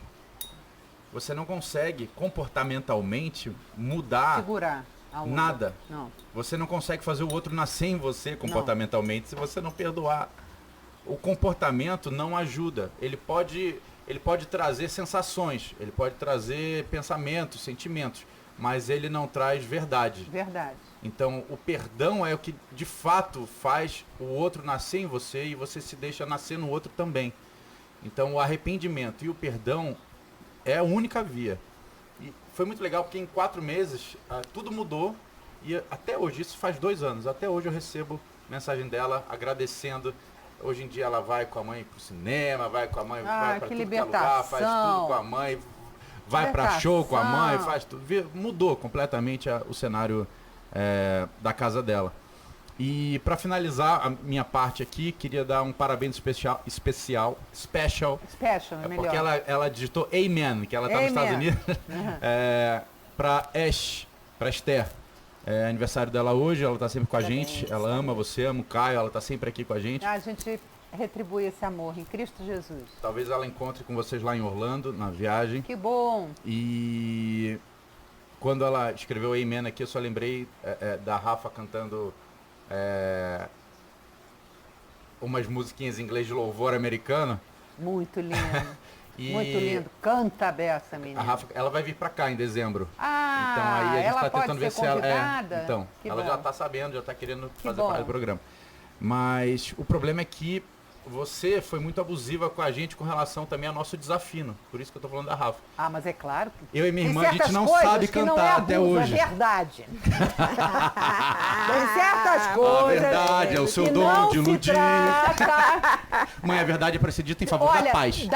você não consegue comportamentalmente mudar Segurar a onda. nada. Não. Você não consegue fazer o outro nascer em você comportamentalmente se você não perdoar. O comportamento não ajuda. Ele pode trazer sensações, ele pode trazer pensamentos, sentimentos, mas ele não traz verdade. Verdade. Então, o perdão é o que de fato faz o outro nascer em você e você se deixa nascer no outro também. Então, o arrependimento e o perdão é a única via. E foi muito legal porque em 4 meses tudo mudou e até hoje, isso faz 2 anos, até hoje eu recebo mensagem dela agradecendo. Hoje em dia ela vai com a mãe pro cinema, vai com a mãe, vai pra tudo que é lugar, faz tudo com a mãe, vai pra show com a mãe, faz tudo. Mudou completamente o cenário da casa dela. E para finalizar a minha parte aqui, queria dar um parabéns special, é melhor. porque ela digitou Amen, que ela tá nos Estados Unidos, para Esther. É aniversário dela hoje, ela tá sempre com a gente, ela ama você, ama o Caio, ela tá sempre aqui com a gente. A gente retribui esse amor em Cristo Jesus. Talvez ela encontre com vocês lá em Orlando, na viagem. Que bom! E quando ela escreveu Amen aqui, eu só lembrei da Rafa cantando umas musiquinhas em inglês de louvor americano. Muito lindo. E muito lindo. Canta a beça, menina. a Rafa, ela vai vir pra cá em dezembro. Ah, então aí a gente ela tá pode tentando ver ser se ela. convidada? Então, Que ela bom. já tá sabendo, já tá querendo fazer bom. parte do programa. Mas o problema é que você foi muito abusiva com a gente com relação também ao nosso desafino. Por isso que eu tô falando da Rafa. Ah, mas é claro. Eu e minha Tem irmã, a gente certas não coisas sabe que não cantar é até abuso, hoje. É verdade. Tem certas coisas. verdade, é o seu que dom não de se iludir. trata. Mãe, a verdade é para ser dita em favor Olha, da paz.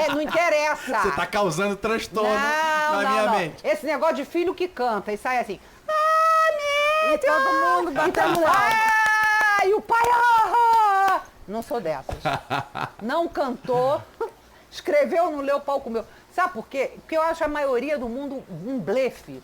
não interessa. Você tá causando transtorno na minha mente. Esse negócio de filho que canta e sai assim. E todo mundo batendo lá. E o pai. Não sou dessas. Não cantou, escreveu, não leu, pau comeu. Sabe por quê? Porque eu acho a maioria do mundo um blefe.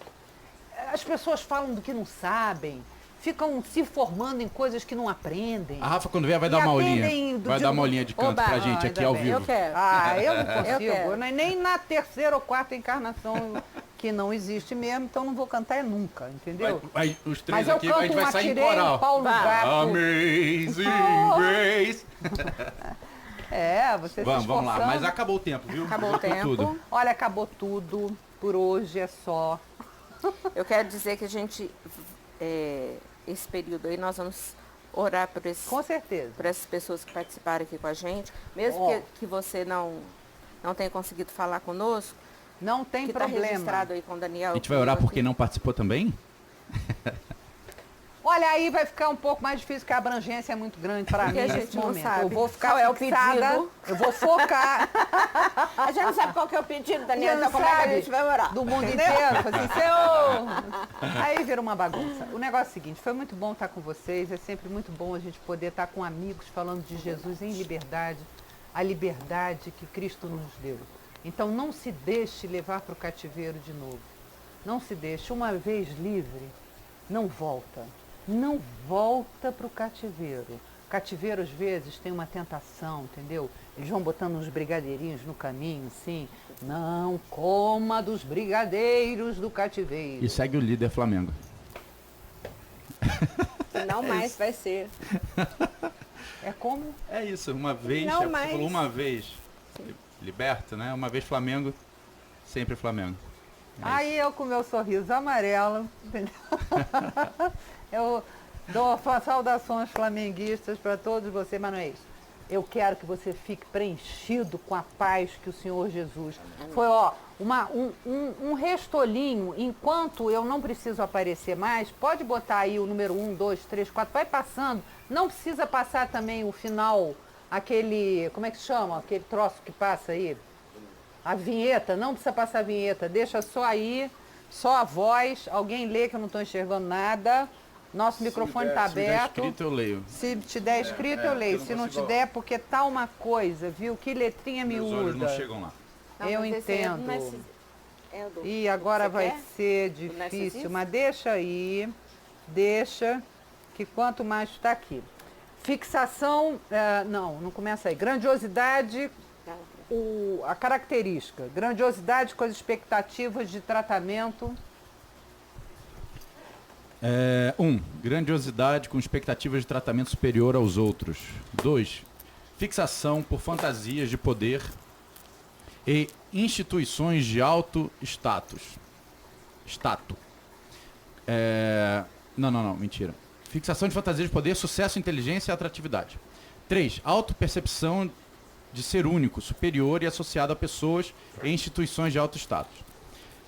As pessoas falam do que não sabem, ficam se formando em coisas que não aprendem. A Rafa, quando vier, vai E dar uma atendem aulinha. do Vai tipo- dar uma aulinha de canto Oba, pra gente aqui ao bem. vivo. Eu quero. Eu não consigo. quero. Nem na terceira ou quarta encarnação, que não existe mesmo, então não vou cantar entendeu? Os Mas três eu aqui, canto a gente vai sair em Atirei coral. Paulo Gato. Amazing Grace. Você se Vamos lá. esforçando. Mas acabou o tempo, viu? Acabou o Esgotou tempo. tudo. Olha, acabou tudo. Por hoje é só. Eu quero dizer que a gente, esse período aí, nós vamos orar por Com certeza. essas pessoas que participaram aqui com a gente. Mesmo Ó. que você não tenha conseguido falar conosco, Não tem que está problema. registrado aí com o Daniel. A gente vai orar por comigo quem não participou também? Olha, aí vai ficar um pouco mais difícil, porque a abrangência é muito grande para mim Porque a nesse gente não momento. sabe Eu vou ficar qual é o fixada, pedido. eu vou focar. A gente não sabe qual que é o pedido, Daniel, Não então como é que a sabe gente vai orar? do mundo inteiro. Fala assim, Senhor! Aí vira uma bagunça. O negócio é o seguinte, foi muito bom estar com vocês, é sempre muito bom a gente poder estar com amigos falando de Jesus em liberdade, a liberdade que Cristo nos deu. Então não se deixe levar para o cativeiro de novo. Não se deixe. Uma vez livre, não volta. Não volta para o cativeiro. O cativeiro, às vezes, tem uma tentação, entendeu? Eles vão botando uns brigadeirinhos no caminho, assim. Não coma dos brigadeiros do cativeiro. E segue o líder Flamengo. Não mais vai ser. É como? É isso, uma vez, Não você mais. falou uma vez, liberta, né? Uma vez Flamengo, sempre Flamengo. Aí eu com meu sorriso amarelo, entendeu? Eu dou saudações flamenguistas para todos vocês, mas não é isso. Eu quero que você fique preenchido com a paz que o Senhor Jesus. Foi, um restolinho, enquanto eu não preciso aparecer mais, pode botar aí o número 1, 2, 3, 4, vai passando. Não precisa passar também o final, aquele, como é que chama? Aquele troço que passa aí. A vinheta, não precisa passar a vinheta, deixa só aí, só a voz, alguém lê que eu não estou enxergando nada. Nosso microfone está Se der aberto. escrito, eu leio. Se te der escrito, eu leio. eu Se não não te consigo- der, é porque tá uma coisa, viu? Que letrinha Meus olhos não miúda. chegam lá. Não, Eu mas esse é do entendo. É o do- E agora Você vai quer? ser Do difícil, narcisismo? mas deixa aí. Deixa, que quanto mais está aqui. Fixação, não começa aí. Grandiosidade, Não, a característica, grandiosidade com as expectativas de tratamento. 1. Grandiosidade com expectativas de tratamento superior aos outros. 2. Fixação por fantasias de poder e instituições de alto status. Não, mentira. Fixação de fantasias de poder, sucesso, inteligência e atratividade. 3. Autopercepção de ser único, superior e associado a pessoas e instituições de alto status.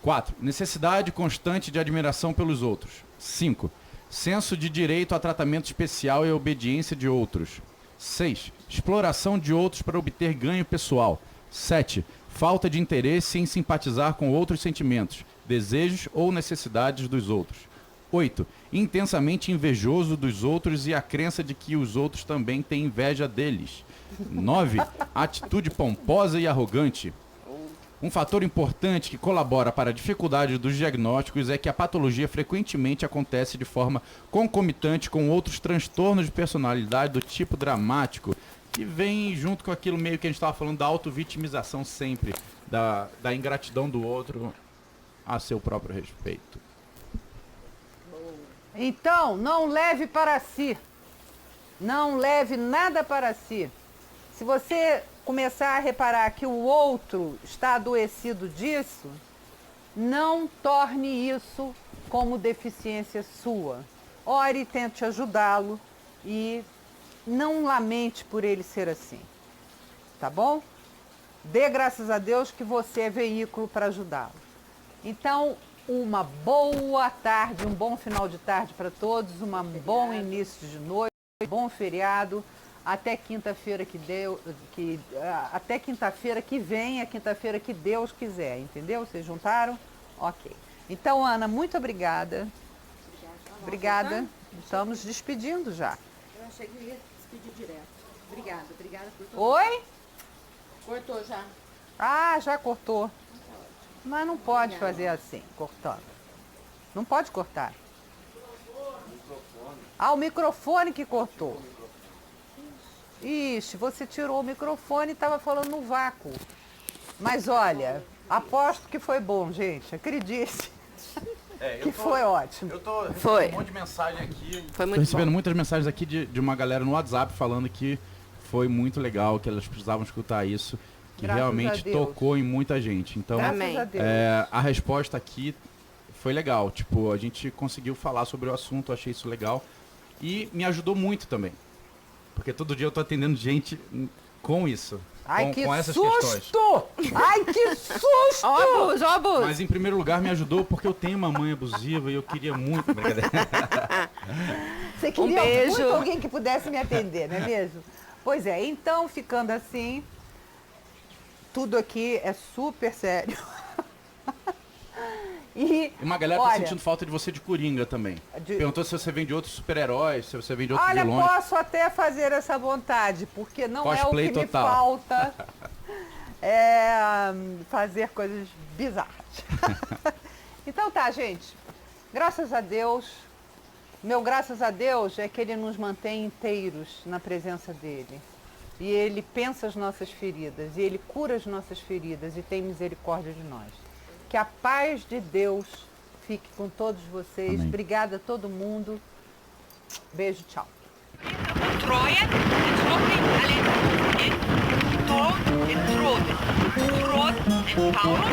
4. Necessidade constante de admiração pelos outros. 5. Senso de direito a tratamento especial e obediência de outros. 6. Exploração de outros para obter ganho pessoal. 7. Falta de interesse em simpatizar com outros sentimentos, desejos ou necessidades dos outros. 8. Intensamente invejoso dos outros e a crença de que os outros também têm inveja deles. 9. Atitude pomposa e arrogante. Um fator importante que colabora para a dificuldade dos diagnósticos é que a patologia frequentemente acontece de forma concomitante com outros transtornos de personalidade do tipo dramático, que vem junto com aquilo meio que a gente estava falando da auto-vitimização sempre, da ingratidão do outro a seu próprio respeito. Então, não leve para si. Não leve nada para si. Se você começar a reparar que o outro está adoecido disso, não torne isso como deficiência sua. Ore e tente ajudá-lo e não lamente por ele ser assim. Tá bom? Dê graças a Deus que você é veículo para ajudá-lo. Então, uma boa tarde, um bom final de tarde para todos, um bom início de noite, um bom feriado. Até quinta-feira até quinta-feira que vem, a quinta-feira que Deus quiser, entendeu? Vocês juntaram? Ok. Então, Ana, muito obrigada. Obrigada. Estamos despedindo já. Eu achei que ia despedir direto. Obrigada por tudo. Oi? Cortou já. Ah, já cortou. Mas não pode fazer assim, cortando. Não pode cortar. Ah, o microfone que cortou. Ixi, você tirou o microfone e estava falando no vácuo. Mas olha, aposto que foi bom, gente. Acredite. Que foi ótimo. Eu tô Foi. recebendo um monte de mensagem aqui. Foi Tô muito recebendo bom. muitas mensagens aqui de uma galera no WhatsApp falando que foi muito legal, que elas precisavam escutar isso, que Graças a realmente Deus. tocou em muita gente. Então, Graças Amém. a Deus. a resposta aqui foi legal. Tipo, a gente conseguiu falar sobre o assunto, eu achei isso legal. E me ajudou muito também. Porque todo dia eu tô atendendo gente com isso. Ai, que com essas questões. susto! Ai, que susto! Ó o abuso. Mas em primeiro lugar me ajudou porque eu tenho uma mãe abusiva e eu queria muito. Brincadeira. Você queria beijo. muito alguém que pudesse me atender, não é mesmo? Pois é, então, ficando assim, tudo aqui é super sério. E Uma galera tá olha, sentindo falta de você de Coringa também. Perguntou se você vem de outros super-heróis, se você vem de outros olha, vilões. posso até fazer essa vontade, porque não Cosplay é o que total. me falta é fazer coisas bizarras. Então tá, gente. Graças a Deus. Meu graças a Deus é que Ele nos mantém inteiros na presença dEle. E Ele pensa as nossas feridas, e Ele cura as nossas feridas e tem misericórdia de nós. Que a paz de Deus fique com todos vocês. Amém. Obrigada a todo mundo. Beijo, tchau. Troje, Troje, en Paulus,